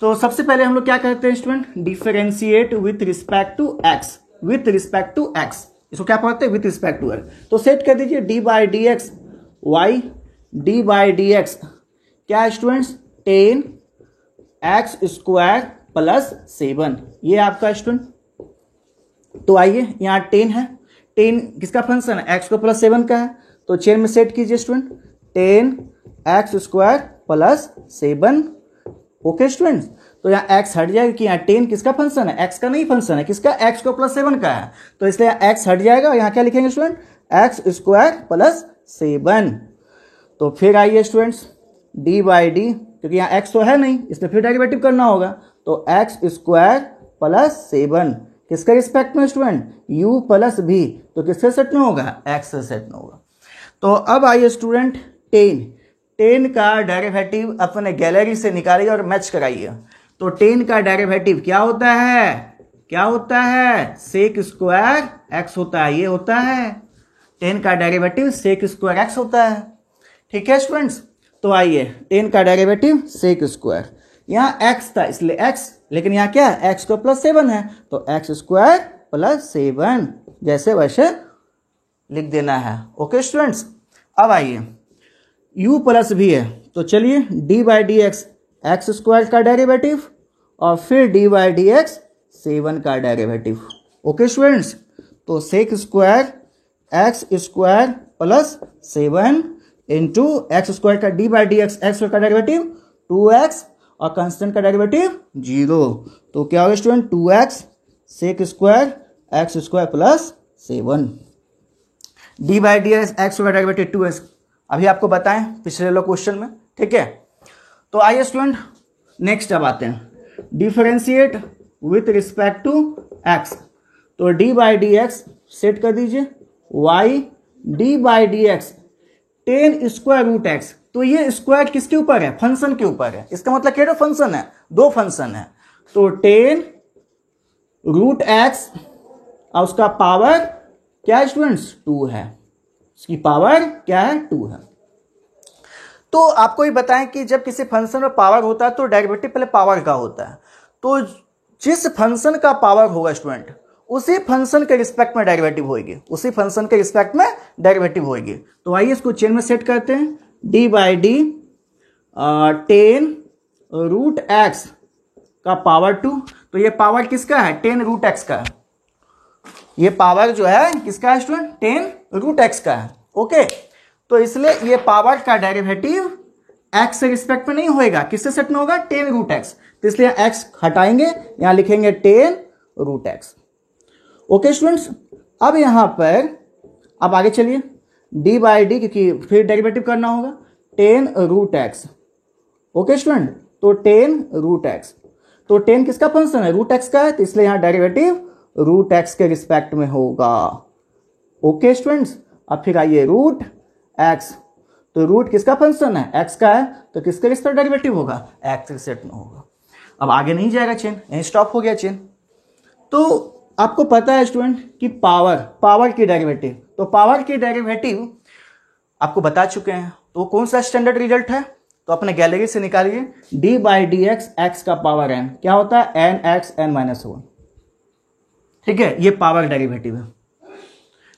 तो सबसे पहले हम लोग क्या करते हैं student, differentiate with respect to x, with respect to x, इसको क्या पढ़ते हैं, विथ रिस्पेक्ट टू एक्स। तो सेट कर दीजिए d by D x Y, D by D x क्या है स्टूडेंट्स, 10x स्क्वायर प्लस 7, ये आपका स्टूडेंट। तो आइए यहाँ 10 है, 10 किसका फंक्शन है, x को प्लस 7 का है, तो चेन में सेट कीजिए student 10x square plus 7। Okay student, तो यहाँ x हट जाएगा कि यहाँ 10 किसका फंक्शन है, x का नहीं फंक्शन है, किसका, x को प्लस 7 का है, तो इसलिए x हट जाएगा और यहाँ क्या लिखेंगे स्टूडेंट, x स्क्वायर प्लस 7। तो फिर आइए स्टूडेंट्स d बाई डी, क्योंकि यहाँ x तो है नहीं इसलिए फिर डेरिवेटिव करना होगा, तो x स्क्वायर प्लस 7 किसके रिस्पेक्ट में स्टूडेंट, u प्लस v, तो किससे सेट में होगा, x से सेट में होगा। तो अब आइए स्टूडेंट 10 का डेरिवेटिव अपने गैलरी से निकालिए और मैच कराइए। तो 10 का डेरिवेटिव क्या होता है, क्या होता है, सेक स्क्वायर x होता है, ये होता है 10 का डेरिवेटिव सेक स्क्वायर x होता है। ठीक है स्टूडेंट्स, तो आइए 10 का डेरिवेटिव सेक स्क्वायर, यहाँ x था इसलिए x, लेकिन यहाँ क्या है, x को प्लस 7 है, तो x स्क्वायर प्लस 7 जैसे वैसे लिख देना है। ओके स्टूडेंट्स, अब आइए u प्लस v है, तो चलिए d by D x x square का डेरिवेटिव और फिर d बाई डी एक्स 7 का डेरिवेटिव। ओके स्टूडेंट्स, तो sec square x square plus 7 into x square का d by D x x का डेरिवेटिव 2x और कांस्टेंट का डेरिवेटिव 0, तो क्या होगा student 2x sec square x square plus 7, d by D x का derivative 2x अभी आपको बताएं पिछले लो क्वेश्चन में। ठीक है, तो आइए स्टूडेंट नेक्स्ट अब आते हैं differentiate with respect to x। तो d by D x set कर दीजिए y, d by D x 10 square root x, तो ये स्क्वायर किसके ऊपर है, फंक्शन के ऊपर है। इसका मतलब क्या फंक्शन है, दो फंक्शन है। तो 10 रूट एक्स और उसका पावर क्या है स्टूडेंट्स, 2 है। इसकी पावर क्या है, 2 है। तो आपको ये बताएं कि जब किसी फंक्शन में पावर होता है तो डेरिवेटिव पहले पावर का होता है। तो जिस फंक्शन का पावर होगा स्टूडेंट, उसी फंक्शन के रिस्पेक्ट में डेरिवेटिव होगी, उसी फंक्शन के रिस्पेक्ट में डेरिवेटिव होगी। तो आइए इसको चेन में सेट करते हैं। D by d 10 root x का पावर 2। तो ये पावर किसका है, 10 रूट एक्स का है। ये पावर जो है किसका है स्टूडेंट, 10 रूट एक्स का है। ओके, तो इसलिए ये पावर का डेरिवेटिव एक्स से रिस्पेक्ट में नहीं होएगा, किससे सेट में होगा, 10 रूट एक्स। तो इसलिए एक्स हटाएंगे, यहां लिखेंगे 10 रूट एक्स। ओके स्टूडेंट्स, अब यहां पर अब आगे चलिए, डी बाई डी, क्योंकि फिर डेरिवेटिव करना होगा, 10 रूट एक्स। ओके स्टूडेंट, तो 10 रूट एक्स, तो 10 किसका फंक्शन है, रूट एक्स का है, तो इसलिए यहां डेरिवेटिव रूट एक्स के रिस्पेक्ट में होगा। ओके स्टूडेंट्स, अब फिर आइए रूट एक्स, तो रूट किसका फंक्शन है, एक्स का है, तो किसके रिस्पेक्ट डेरिवेटिव होगा, एक्स के रिस्पेक्ट में होगा। अब आगे नहीं जाएगा चेन, यहीं स्टॉप हो गया चेन। तो आपको पता है स्टूडेंट कि पावर की डेरिवेटिव, तो पावर की डेरिवेटिव आपको बता चुके हैं। तो कौन सा स्टैंडर्ड रिजल्ट है, तो अपने गैलरी से निकालिए। D by D x, x का पावर एन क्या होता है, एन एक्स एन माइनस 1। ठीक है, ये पावर डेरिवेटिव है।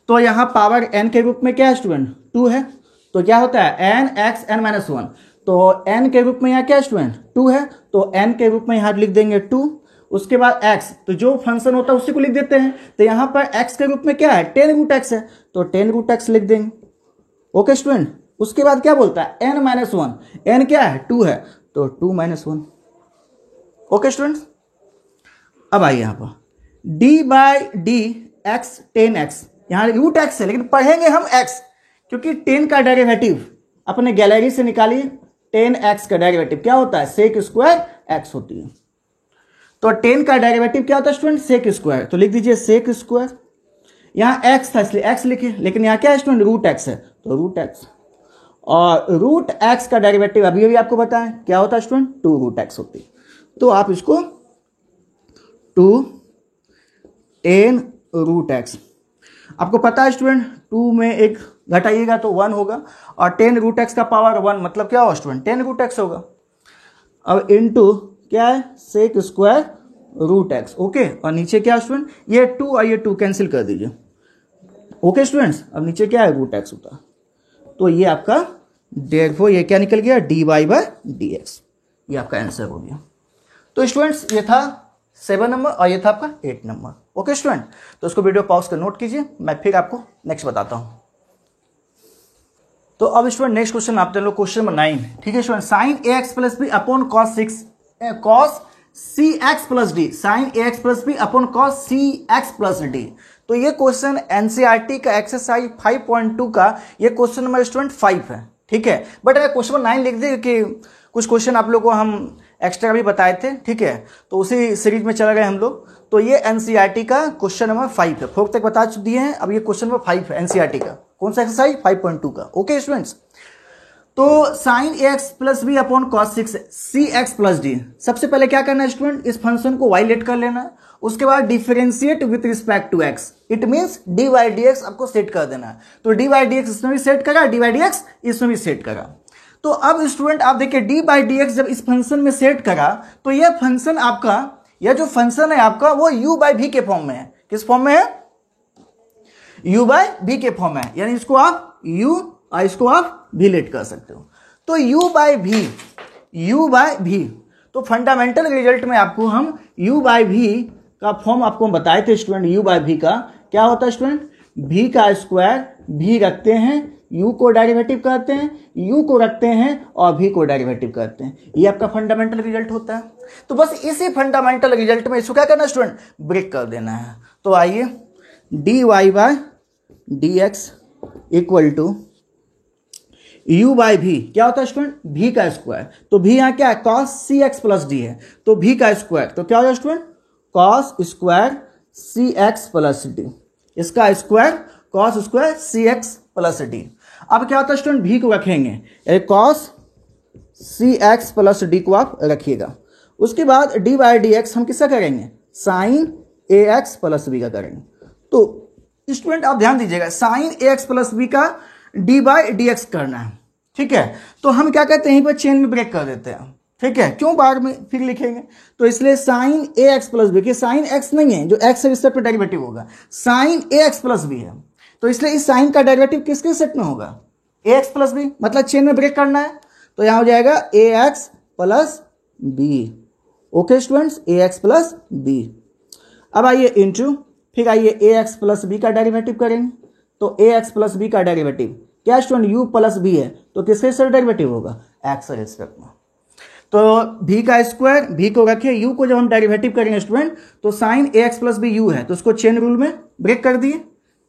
तो यहां पावर एन के रूप में क्या है स्टूडेंट, 2 है। तो क्या होता है, एन एक्स एन माइनस 1। तो एन के रूप में यहां क्या है स्टूडेंट, 2 है। तो एन के रूप में यहां लिख देंगे 2। उसके बाद x, तो जो फंक्शन होता है उसी को लिख देते हैं। तो यहां पर x के रूप में क्या है, 10 रूट एक्स है, तो 10 रूट एक्स लिख देंगे। ओके स्टूडेंट, उसके बाद क्या बोलता है, n माइनस 1, n क्या है, 2 है, तो 2 माइनस 1। ओके स्टूडेंट्स, अब आइए यहां पर d by D x 10x, यहां रूट एक्स है लेकिन पढ़ेंगे हम x, क्योंकि 10 का डेरिवेटिव अपने गैलरी से निकालिए। 10x का डेरिवेटिव क्या होता है, सेक स्क्वायर x होती है। तो 10 का डेरिवेटिव क्या होता है स्टूडेंट, सेक स्क्वायर। तो लिख दीजिए सेक स्क्वायर। यहां x था इसलिए x लिखे, लेकिन यहां क्या है स्टूडेंट, रूट x है, तो रूट x। और रूट x का डेरिवेटिव अभी अभी आपको बताएं क्या होता है स्टूडेंट, 2 रूट x होती है। तो आप इसको 2 10 रूट x, आपको पता है स्टूडेंट 2 में एक घटाइएगा तो 1 होगा, और 10 रूट x का पावर 1 मतलब क्या होगा स्टूडेंट, 10 रूट x होगा। अब इनटू क्या है, sec square root x. Okay, और नीचे क्या स्टूडेंट, ये 2 और ये 2 कैंसिल कर दीजिए। ओके स्टूडेंट्स, अब नीचे क्या है, रूट एक्स होता है। तो ये आपका देयरफॉर ये क्या निकल गया, D y by D x, ये आपका आंसर हो गया। तो स्टूडेंट्स ये था 7 नंबर और ये था आपका 8 नंबर। ओके स्टूडेंट, तो इसको वीडियो पॉज कर नोट कीजिए, मैं फिर आपको नेक्स्ट बताता हूं। तो अब स्टूडेंट नेक्स्ट क्वेश्चन आपते लोग, क्वेश्चन नंबर 9। ठीक है स्टूडेंट, साइन ए x plus B upon cos C x plus D, sine ए x plus B upon cos C x plus D. तो ये क्वेश्चन एनसीईआरटी का एक्सरसाइज 5.2 का ये क्वेश्चन नंबर स्टूडेंट 5 है। ठीक है, बट अगर क्वेश्चन नंबर 9 लिख दे कि कुछ क्वेश्चन आप लोग को हम एक्स्ट्रा भी बताए थे। ठीक है, तो उसी सीरीज में चला गए हम लोग। तो ये एनसीईआरटी का क्वेश्चन नंबर 5 है, 4 तक बता दिए हैं, अब ये क्वेश्चन नंबर 5 है एनसीईआरटी का। कौन सा एक्सरसाइज, 5.2 का। ओके स्टूडेंट्स, तो साइन ए x plus B upon cos C x plus D, सबसे पहले क्या करना है स्टूडेंट, इस फंक्शन को y लेट कर लेना है। उसके बाद differentiate with respect to x, it means d y d x आपको सेट कर देना है। तो डी वाई डी एक्स इसमें भी सेट करा, डी वाई डी एक्स इसमें भी सेट करा। तो अब स्टूडेंट आप देखिए डी बाई डी एक्स जब इस फंक्शन में सेट करा, तो यह फंक्शन आपका, यह जो फंक्शन है आपका वो u बाई v के फॉर्म में है। किस फॉर्म में है, u बाई v के फॉर्म में है, यानी इसको आप u और इसको आप v लेट कर सकते हो। तो u बाई v, तो फंडामेंटल रिजल्ट में आपको हम u बाई v का फॉर्म आपको हम बताए थे स्टूडेंट। u बाई v का क्या होता है स्टूडेंट, v का स्क्वायर, v रखते हैं, u को डेरिवेटिव करते हैं, u को रखते हैं और v को डेरिवेटिव करते हैं, ये आपका फंडामेंटल रिजल्ट होता है। तो बस इसी फंडामेंटल रिजल्ट में इसको क्या करना है स्टूडेंट, ब्रेक कर देना है। तो आइए d y by D x equal to u by v क्या होता है स्टूडेंट, v का स्क्वायर। तो v यहां क्या है, cos C x plus D है, तो v का स्क्वायर, तो क्या हो जाए student, cos square C x plus d, इसका square cos square C x plus d. अब क्या होता है स्टूडेंट, भी को रखेंगे, cos C x plus d को आप रखिएगा। उसके बाद डी बाई डी एक्स हम किसका करेंगे, साइन ए एक्स प्लस बी का करेंगे। तो स्टूडेंट आप ध्यान दीजिएगा, साइन ए एक्स प्लस बी का डी बाई डी एक्स करना है, ठीक है। तो हम क्या कहते हैं, यहीं पर चेन में ब्रेक कर देते हैं, ठीक है, क्यों बाद में फिर लिखेंगे। तो इसलिए साइन ए x plus B, sine X नहीं है, जो एक्स है रिस्पेक्ट पे डेरिवेटिव होगा, साइन ए एक्स प्लस बी है, तो इसलिए इस साइन का डेरिवेटिव किसके सेट में होगा, ए एक्स प्लस बी, मतलब चेन में ब्रेक करना है। तो यहां हो जाएगा A x plus B. Okay students, A x plus B. अब आइए इंटू, फिर आइए ए एक्स प्लस बी का डेरिवेटिव करेंगे। तो ए एक्स प्लस बी का डेरिवेटिव क्या स्टूडेंट, यू प्लस बी है, तो किसके साथ डेरिवेटिव होगा, एक्स रिस्पेक्ट में। तो भी का स्क्वायर, भी को रखिए, यू को जब हम डेरिवेटिव करेंगे स्टूडेंट, तो साइन ए एक्स प्लस बी यू है, तो उसको चेन रूल में ब्रेक कर दिए।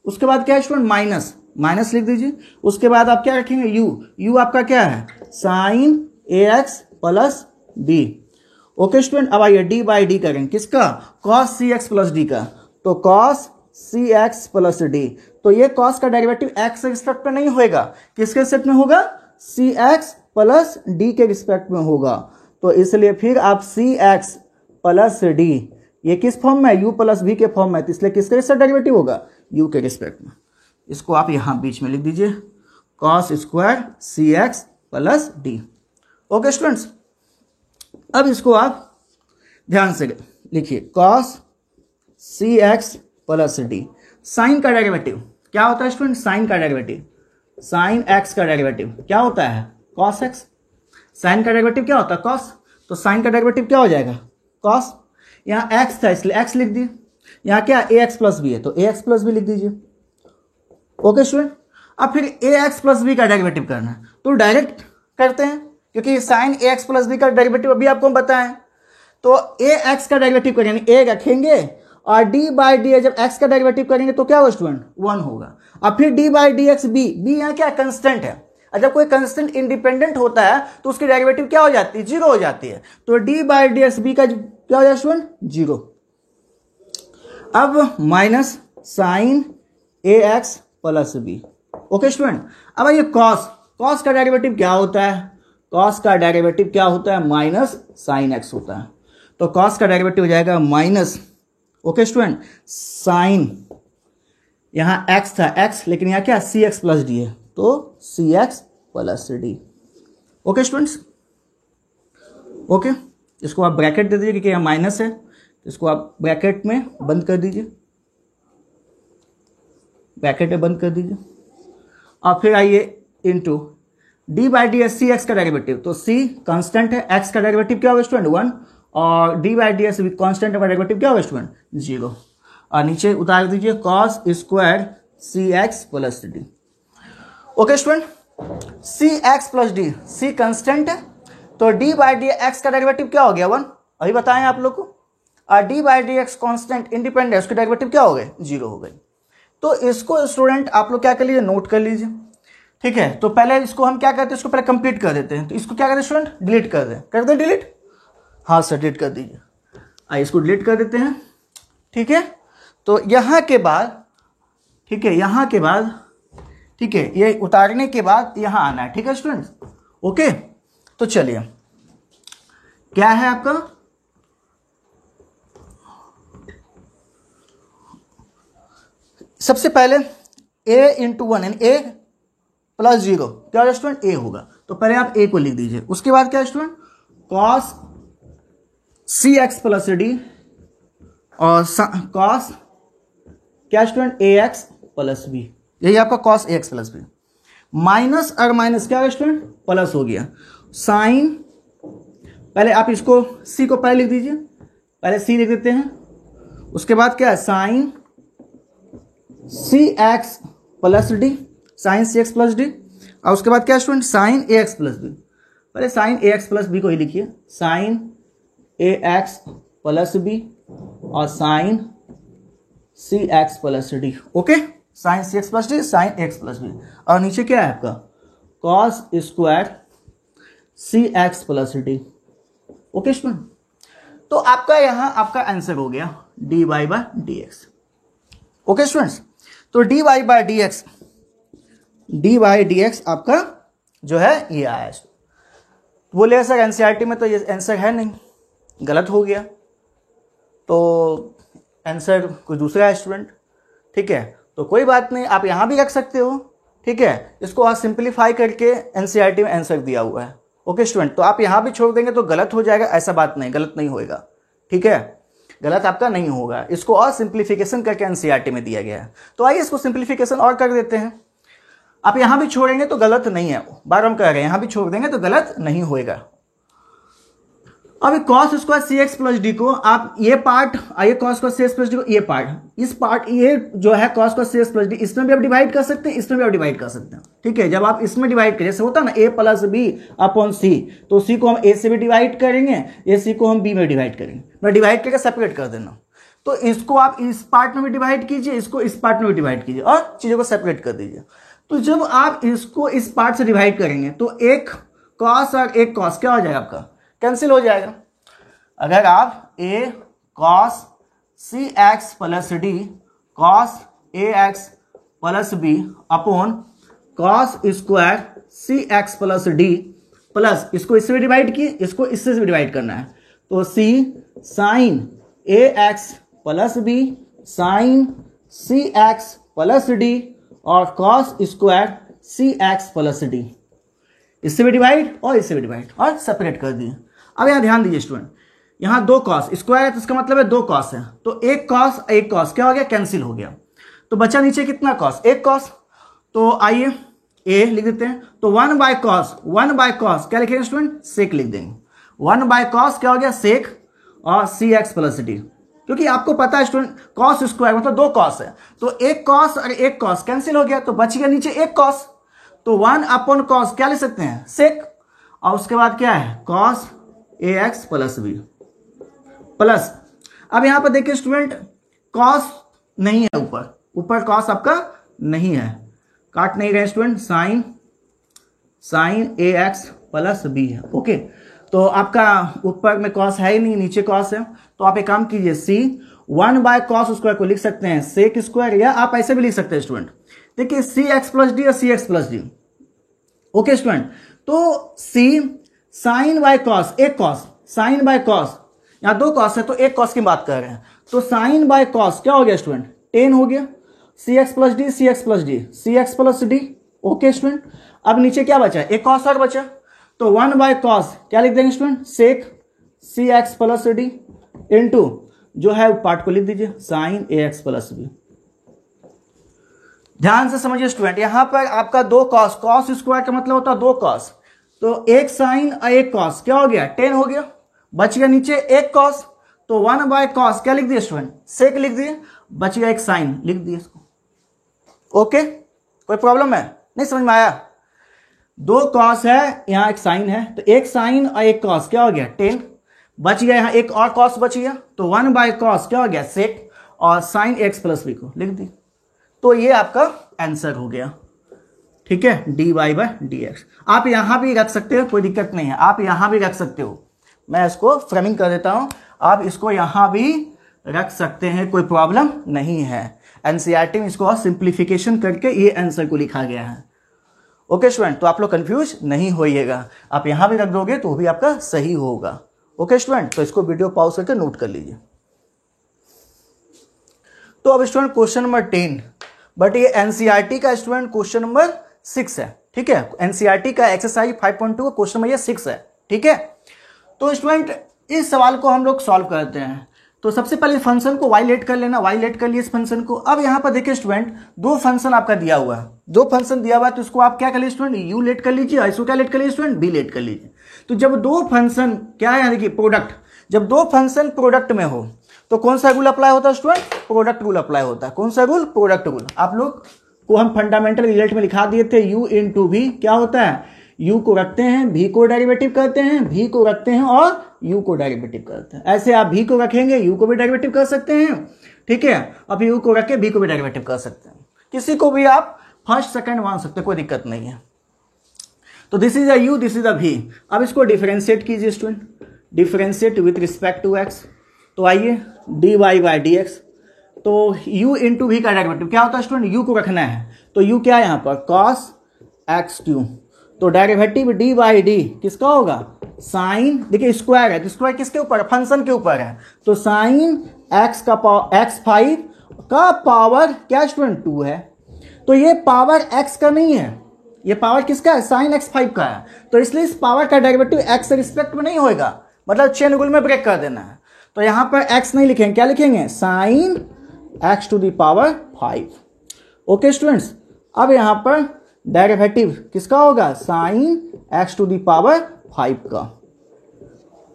उसके बाद क्या है स्टूडेंट, माइनस, माइनस लिख दीजिए। उसके बाद आप क्या रखेंगे, यू, यू आपका क्या है, साइन ए x plus B. Okay student, अब आइए डी बाई डी करेंगे, किसका, cos C x plus D का। तो cos C x plus D, तो ये कॉस का डेरिवेटिव एक्स के रिस्पेक्ट में नहीं होगा, किसके रिस्पेक्ट में होगा, सी एक्स प्लस डी के रिस्पेक्ट में होगा। तो इसलिए फिर आप सी एक्स प्लस डी, ये किस फॉर्म में है, यू प्लस भी के फॉर्म में है, तो इसलिए किसके रिस्पेक्ट डेरिवेटिव होगा, यू के रिस्पेक्ट में। इसको आप यहां बीच में लिख दीजिए, cos square C x plus D. Okay students, अब इसको आप ध्यान से लिखिए, cos C x plus D. Sine का डेरिवेटिव क्या होता है स्टूडेंट, साइन का डेरिवेटिव, साइन एक्स का डेरिवेटिव क्या होता है, कॉस एक्स। साइन का डेरिवेटिव क्या होता है, कॉस, तो साइन का डेरिवेटिव क्या हो जाएगा, कॉस। यहां एक्स था इसलिए एक्स लिख दिए, यहां क्या ए एक्स प्लस बी है, तो ए एक्स प्लस बी लिख दीजिए। ओके स्टूडेंट, अब फिर ए एक्स प्लस बी का डेरिवेटिव करना है, तो डायरेक्ट करते हैं, क्योंकि साइन ए एक्स प्लस बी का डेरिवेटिव अभी आपको बताएं। तो ए एक्स का डेरिवेटिव करेंगे, ए रखेंगे, और डी बाई डी जब एक्स का डेरिवेटिव करेंगे तो क्या होगा स्टूडेंट, 1 होगा। अब फिर d by D x, B, B यहाँ क्या कंस्टेंट है, और जब कोई कंस्टेंट इंडिपेंडेंट होता है तो उसकी डेरिवेटिव क्या हो जाती है, 0 हो जाती है। तो D by D x B का क्या हो जाएगा स्टूडेंट, 0। अब माइनस साइन ए x plus B. Okay student, अब ये कॉस, कॉस का डेरिवेटिव क्या होता है, कॉस का डेरिवेटिव क्या होता है, माइनस साइन एक्स होता है। तो कॉस का डेरिवेटिव हो जाएगा माइनस, ओके स्टूडेंट, साइन, यहां एक्स था एक्स, लेकिन यहां क्या सी एक्स प्लस डी है, तो C x plus D. Okay students, okay, इसको आप ब्रैकेट दे दीजिए क्योंकि यहां माइनस है, इसको आप ब्रैकेट में बंद कर दीजिए, ब्रैकेट में बंद कर दीजिए। और फिर आइए into D by D S, C X का डेरिवेटिव, तो सी कांस्टेंट है, एक्स का डेरिवेटिव क्या होगा स्टूडेंट, 1, और D by D S constant का डेरिवेटिव क्या होगा स्टूडेंट, 0। और नीचे उतार दीजिए cos square C x plus D. Okay student, C x plus D, C constant है, तो डी बाई डी एक्स का डेरिवेटिव क्या हो गया, 1, अभी बताएं आप लोग को। और D by D x constant independent, उसके डेरिवेटिव क्या हो गए, 0 हो गए। तो इसको स्टूडेंट आप लोग क्या कर लीजिए, नोट कर लीजिए, ठीक है। तो पहले इसको हम क्या करते हैं, इसको पहले कंप्लीट कर देते हैं। तो इसको क्या करते हैं स्टूडेंट, डिलीट कर दें डिलीट, हाँ सर डिलीट कर दीजिए। आइए इसको डिलीट कर देते हैं, ठीक है। तो यहां के बाद, ठीक है, यहां के बाद, ठीक है, ये उतारने के बाद यहां आना है, ठीक है स्टूडेंट। ओके, तो चलिए क्या है आपका, सबसे पहले a इंटू 1 यानी a प्लस 0 क्या होगा स्टूडेंट, a होगा। तो पहले आप a को लिख दीजिए। उसके बाद क्या है student, cos C x plus D, और कॉस क्या student, A x plus B, यही आपका cos A x plus B. Minus और माइनस क्या है स्टूडेंट, प्लस हो गया। साइन, पहले आप इसको सी को पहले लिख दीजिए, पहले सी लिख देते हैं। उसके बाद क्या है, sine C x plus D, sine C x plus D, और उसके बाद क्या स्टूडेंट, साइन ए एक्स प्लस बी। पहले साइन ए एक्स प्लस बी को ही लिखिए, साइन ए एक्स प्लस बी और sine C x plus D. Okay, sine C x plus D, sine X plus B, और नीचे क्या है आपका, cos square C x plus D. Okay student, तो आपका यहां आपका आंसर हो गया D Y by D X. Okay students, तो D Y by D X D by D X आपका जो है ये आया। बोले सर एनसीईआरटी में तो ये आंसर है नहीं, गलत हो गया, तो आंसर कुछ दूसरा है स्टूडेंट। ठीक है, तो कोई बात नहीं, आप यहाँ भी रख सकते हो। ठीक है, इसको आप सिंप्लीफाई करके एनसीईआरटी में आंसर दिया हुआ है। ओके स्टूडेंट, तो आप यहाँ भी छोड़ देंगे तो गलत हो जाएगा, ऐसा बात नहीं, गलत नहीं होएगा। ठीक है, गलत आपका नहीं होगा, इसको और सिंप्लीफिकेशन करके एनसीईआरटी में दिया गया है। तो आइए इसको सिंप्लीफिकेशन और कर देते हैं। आप यहां भी छोड़ेंगे तो गलत नहीं है, बार हम कह रहे हैं यहां भी छोड़ देंगे तो गलत नहीं होएगा। अब cos square C x plus d को आप ये पार्ट, आइए cos square C x plus d को ये पार्ट, इस पार्ट ये जो है cos square C x plus D, इसमें भी आप डिवाइड कर सकते हैं, इसमें भी आप डिवाइड कर सकते हैं। ठीक है, जब आप इसमें डिवाइड करें, जैसे होता है ना ए प्लस बी अपॉन सी, तो सी को हम ए से भी डिवाइड करेंगे, ए सी को हम बी में डिवाइड करेंगे, मैं डिवाइड करके सेपरेट कर देना। तो इसको आप इस पार्ट में भी डिवाइड कीजिए, इसको इस पार्ट में भी डिवाइड कीजिए और चीजों को सेपरेट कर दीजिए। तो जब आप इसको इस पार्ट से डिवाइड करेंगे तो एक कॉस और एक कॉस क्या हो जाएगा आपका, कैंसिल हो जाएगा। अगर आप A cos C x plus D cos A x plus B upon cos square C x plus D plus इसको इससे भी डिवाइड किए, इसको इससे भी डिवाइड करना है, तो सी साइन ए x plus B sign C x plus D और cos square C x plus D, इससे भी डिवाइड और इससे भी डिवाइड और सेपरेट कर दिए। अब यहां ध्यान दीजिए स्टूडेंट, यहां दो कॉस स्क्वायर है तो इसका मतलब है दो कॉस है, तो एक कॉस क्या हो गया, कैंसिल हो गया। तो बचा नीचे कितना कॉस, एक कॉस। तो आइए ए लिख देते हैं, तो वन बाय कॉस क्या लिखेंगे स्टूडेंट, सेक लिख देंगे। वन बाय कॉस क्या हो गया, सेक और सी एक्स प्लस डी, क्योंकि आपको पता है स्टूडेंट कॉस स्क्वायर मतलब दो कॉस है, तो एक कॉस और एक कॉस कैंसिल हो गया, तो बच गया नीचे एक कॉस, तो वन अपॉन कॉस क्या ले सकते हैं, सेक, और उसके बाद क्या है cos A x plus B plus. अब यहां पर देखिए स्टूडेंट कॉस नहीं है, ऊपर कॉस आपका नहीं है, काट नहीं रहे स्टूडेंट, साइन ए एक्स प्लस बी है। ओके, तो आपका ऊपर में कॉस है ही नहीं, नीचे कॉस है, तो आप एक काम कीजिए, सी वन बाय कॉस स्क्वायर को लिख सकते हैं सेक स्क्वायर, या आप ऐसे भी लिख सकते हैं स्टूडेंट। देखिए सी एक्स प्लस डी और C x plus D. Okay student, तो सी साइन बाय कॉस, एक कॉस, साइन बाय कॉस, यहां दो कॉस है तो एक कॉस की बात कर रहे हैं, तो साइन बाय कॉस क्या हो गया स्टूडेंट, 10 हो गया, C x plus D C x plus D C x plus D. Okay student, अब नीचे क्या बचा, एक कॉस और बचा, तो वन बाय कॉस क्या लिख देंगे स्टूडेंट, सेक सी एक्स प्लस डी इंटू जो है पार्ट को लिख दीजिए साइन ए एक्स प्लस बी। ध्यान से समझिए स्टूडेंट, यहां पर आपका दो कॉस, कॉस स्क्वायर का मतलब होता है दो कॉस, तो एक साइन और एक कॉस क्या हो गया, 10 हो गया, बच गया नीचे एक कॉस, तो वन बाय कॉस क्या लिख दिए स्टूडेंट, सेक लिख दिए, बच गया एक साइन लिख दिए इसको। ओके, कोई प्रॉब्लम है, नहीं समझ में आया, दो कॉस है यहां एक साइन है, तो एक साइन और एक कॉस क्या हो गया 10, बच गया यहां एक और कॉस बच गया, तो वन बाय कॉस क्या हो गया सेक और साइन एक्स प्लस बी को लिख दी, तो ये आपका आंसर हो गया। ठीक है, d Y by D x. आप यहां भी रख सकते हो, कोई दिक्कत नहीं है, आप यहां भी रख सकते हो, मैं इसको फ्रेमिंग कर देता हूं, आप इसको यहां भी रख सकते हैं, कोई प्रॉब्लम नहीं है। एनसीईआरटी में इसको सिंप्लीफिकेशन करके ये आंसर को लिखा गया है। ओके स्टूडेंट, तो आप लोग कंफ्यूज नहीं होइएगा, आप यहां भी रख दोगे तो भी आपका सही होगा। ओके स्टूडेंट, तो इसको वीडियो पॉज करके नोट कर लीजिए। तो अब स्टूडेंट क्वेश्चन नंबर 10, बट ये एनसीईआरटी का स्टूडेंट क्वेश्चन नंबर 6 है। ठीक है, एनसीईआरटी का एक्सरसाइज 5.2 का क्वेश्चन नंबर 6 है। ठीक है, तो स्टूडेंट इस सवाल को हम लोग सॉल्व करते हैं। तो सबसे पहले फंक्शन को y लेट कर लेना, y लेट कर लिए इस फंक्शन को। अब यहां पर देखिए स्टूडेंट दो फंक्शन आपका दिया हुआ है, दो फंक्शन दिया हुआ है, तो इसको आप क्या कर लीजिए स्टूडेंट, u लेट कर लीजिए, और इसको क्या लेट कर लीजिए स्टूडेंट, b लेट कर लीजिए। तो जब दो फंक्शन क्या है, देखिए प्रोडक्ट, जब दो फंक्शन प्रोडक्ट में हो तो कौन सा रूल अप्लाई होता है स्टूडेंट, प्रोडक्ट रूल अप्लाई होता है। कौन सा रूल, प्रोडक्ट रूल। आप लोग को हम फंडामेंटल रिजल्ट में लिखा दिए थे, u इंटू v क्या होता है, u को रखते हैं, v को डेरिवेटिव करते हैं, v को रखते हैं और u को डेरिवेटिव करते हैं। ऐसे आप v को रखेंगे, u को भी डेरिवेटिव कर सकते हैं। ठीक है, अब u को रख के v को भी डेरिवेटिव कर सकते हैं, किसी को भी आप फर्स्ट सेकंड मान सकते हैं, कोई दिक्कत नहीं है। तो this is a u, this is a v। अब इसको डिफरेंशिएट कीजिए student, differentiate with respect to x। तो आइए dy बाई डी एक्स, तो u इंटू v का डेरिवेटिव क्या होता है स्टूडेंट, u को रखना है, तो u क्या है यहाँ पर, cos एक्स क्यू। तो डेरिवेटिव डी बाई डी किसका होगा, साइन, देखिए स्क्वायर है तो स्क्वायर किसके ऊपर, फंक्शन के ऊपर है, तो साइन एक्स का पावर x5 का पावर क्या स्टूडेंट 2 है। तो ये पावर x का नहीं है, ये पावर किसका है, साइन x5 का है, तो इसलिए इस पावर का डेरिवेटिव x के रिस्पेक्ट में नहीं होगा, मतलब चेन रूल में ब्रेक कर देना है। तो यहां पर x नहीं लिखेंगे, क्या लिखेंगे, sine x to the power 5। Okay students, अब यहां पर डेरिवेटिव किसका होगा, sine x to the power 5 का,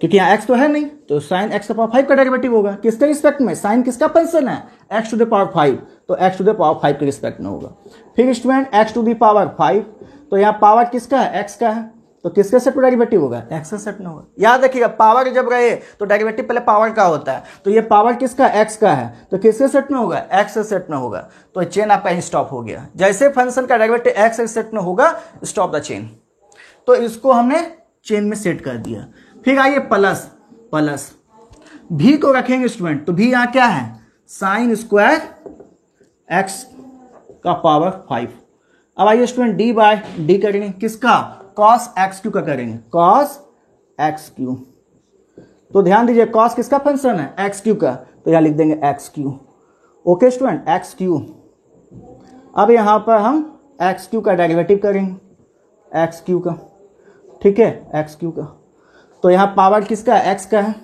क्योंकि यहाँ x तो है नहीं, तो sine x to the power 5 का डेरिवेटिव होगा किसके रिस्पेक्ट में, साइन किसका फंक्शन है, x टू द पावर 5, तो x टू द पावर 5 के रिस्पेक्ट में होगा। फिर student x to the power 5, तो यहाँ पावर किसका है, x का है, तो किसके सेट में डेरिवेटिव होगा, x के सेट में होगा। याद रखिएगा पावर जब रहे तो डेरिवेटिव पहले पावर का होता है, तो ये पावर किसका, x का है, तो किसके सेट में होगा, x के सेट में होगा। तो चेन आपका यहीं स्टॉप हो गया, जैसे फंक्शन का डेरिवेटिव x के सेट में होगा स्टॉप द चेन। तो इसको हमने चेन में सेट कर दिया। फिर आइए प्लस, प्लस भी को रखेंगे स्टूडेंट, तो भी यहाँ क्या है, साइन स्क्वायर x का पावर 5। अब आइए स्टूडेंट डी बाय डी करेंगे किसका, कॉस एक्स क्यू का करेंगे, कॉस एक्स क्यू। तो ध्यान दीजिए कॉस किसका फंक्शन है, एक्स क्यू का, तो यहां लिख देंगे x Q. Okay student, x Q. अब यहां पर हम एक्स क्यू का डेरिवेटिव करेंगे, एक्स क्यू का, ठीक है, एक्स क्यू का। तो यहां पावर किसका, एक्स का है,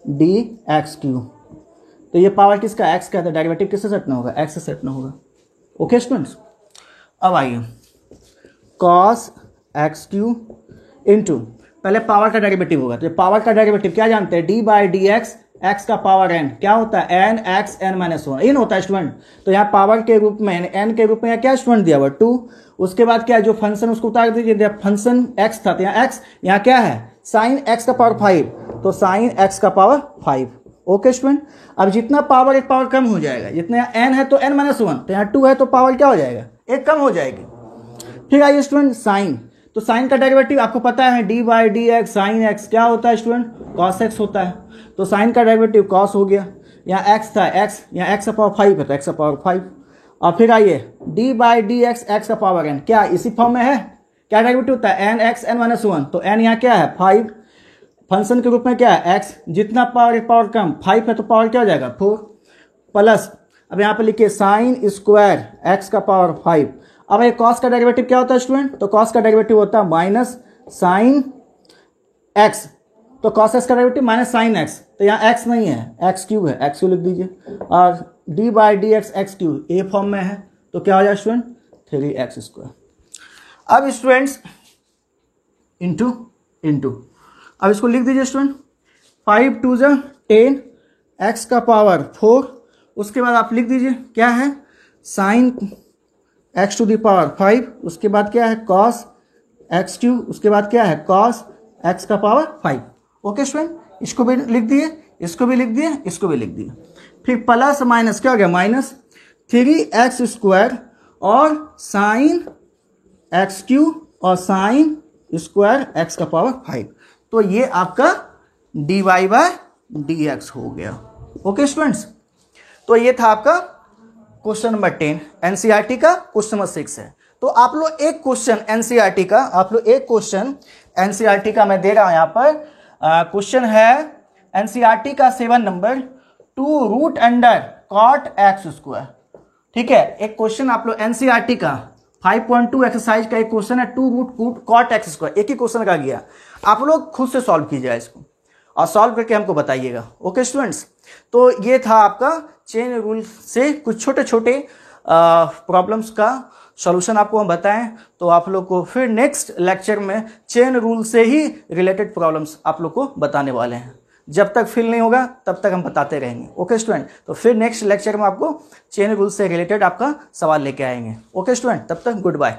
डी एक्स क्यू। तो ये पावर किसका, एक्स का है, तो डेरिवेटिव किससे सेट ना होगा, एक्स से सेट ना होगा। ओके स्टूडेंट्स, अब आइए कॉस एक्स क्यू इंटू, पहले पावर का डेरिवेटिव होगा, तो पावर का डेरिवेटिव क्या जानते हैं, d by D x, x का पावर एन क्या होता है, एन एक्स एन माइनस 1 इन होता है स्टूडेंट। तो यहाँ पावर के रूप में एन के रूप में क्या स्टूडेंट दिया हुआ 2, उसके बाद क्या जो फंक्शन उसको उतार दीजिए, फंक्शन एक्स था तो यहाँ एक्स, यहाँ क्या है, साइन एक्स का पावर 5, तो साइन एक्स का पावर 5। ओके स्टूडेंट, अब जितना पावर एक पावर कम हो जाएगा, जितना यहाँ एन है तो एन माइनस 1, तो यहाँ 2 है तो पावर क्या हो जाएगा, एक कम हो जाएगी। फिर आइए स्टूडेंट साइन, तो साइन का डेरिवेटिव आपको पता है D by D x, sine x क्या होता है स्टूडेंट, कॉस एक्स होता है, तो साइन का डेरिवेटिव कॉस हो गया। यहाँ एक्स था एक्स, यहाँ एक्स का पावर 5 है तो एक्स का पावर 5। और फिर आइए D by D x, x का पावर एन, क्या इसी फॉर्म में है, क्या डेरिवेटिव होता है, एन एक्स एन माइनस 1, तो एन यहाँ क्या है 5, फंक्शन के रूप में क्या है एक्स, जितना पावर एक पावर कम 5 है तो पावर क्या हो जाएगा 4, प्लस अब यहाँ पे लिखिए साइन स्क्वायर एक्स का पावर 5। अब ये कॉस का डेरिवेटिव क्या होता है स्टूडेंट, तो कॉस का डेरिवेटिव होता है माइनस साइन एक्स, तो कॉस एक्स का डेरिवेटिव माइनस साइन एक्स, तो यहाँ एक्स नहीं है, एक्स क्यू है, एक्स क्यू लिख दीजिए। और D by D x x Q A form में है तो क्या हो जाए स्टूडेंट 3x स्क्वायर। अब स्टूडेंट्स इंटू इंटू, अब इसको लिख दीजिए स्टूडेंट, 5 2 10 एक्स का पावर 4, उसके बाद आप लिख दीजिए क्या है, sine x to the power 5, उसके बाद क्या है कॉस एक्स क्यू, उसके बाद क्या है कॉस एक्स का पावर 5। ओके स्टूडेंट, इसको भी लिख दिए, इसको भी लिख दिए, इसको भी लिख दिए। फिर प्लस माइनस क्या हो गया, माइनस 3x स्क्वायर और साइन एक्स क्यू और साइन स्क्वायर एक्स का पावर 5, तो ये आपका d Y by D x हो गया। ओके स्टूडेंट्स, तो ये था आपका क्वेश्चन नंबर 10 एनसीईआरटी का, क्वेश्चन नंबर 6 है। तो आप लोग एक क्वेश्चन एनसीईआरटी का, आप लोग एक क्वेश्चन एनसीईआरटी का मैं दे रहा हूं यहां पर, क्वेश्चन है एनसीईआरटी का 7 number, 2 root under cot x square. ठीक है, एक क्वेश्चन आप लोग एनसीईआरटी का 5.2 एक्सरसाइज का एक क्वेश्चन है, 2 रूट कॉट एक्स स्क्वायर, एक ही क्वेश्चन का गया, आप लोग खुद से सॉल्व कीजिएगा इसको और सॉल्व करके हमको बताइएगा। ओके स्टूडेंट्स, तो ये था आपका चेन रूल से कुछ छोटे छोटे प्रॉब्लम्स का सॉल्यूशन आपको हम बताएं, तो आप लोग को फिर नेक्स्ट लेक्चर में चेन रूल से ही रिलेटेड प्रॉब्लम्स आप लोग को बताने वाले हैं। जब तक फिल नहीं होगा तब तक हम बताते रहेंगे। ओके स्टूडेंट, तो फिर नेक्स्ट लेक्चर में आपको चेन रूल से रिलेटेड आपका सवाल लेके आएंगे। ओके स्टूडेंट, तब तक गुड बाय।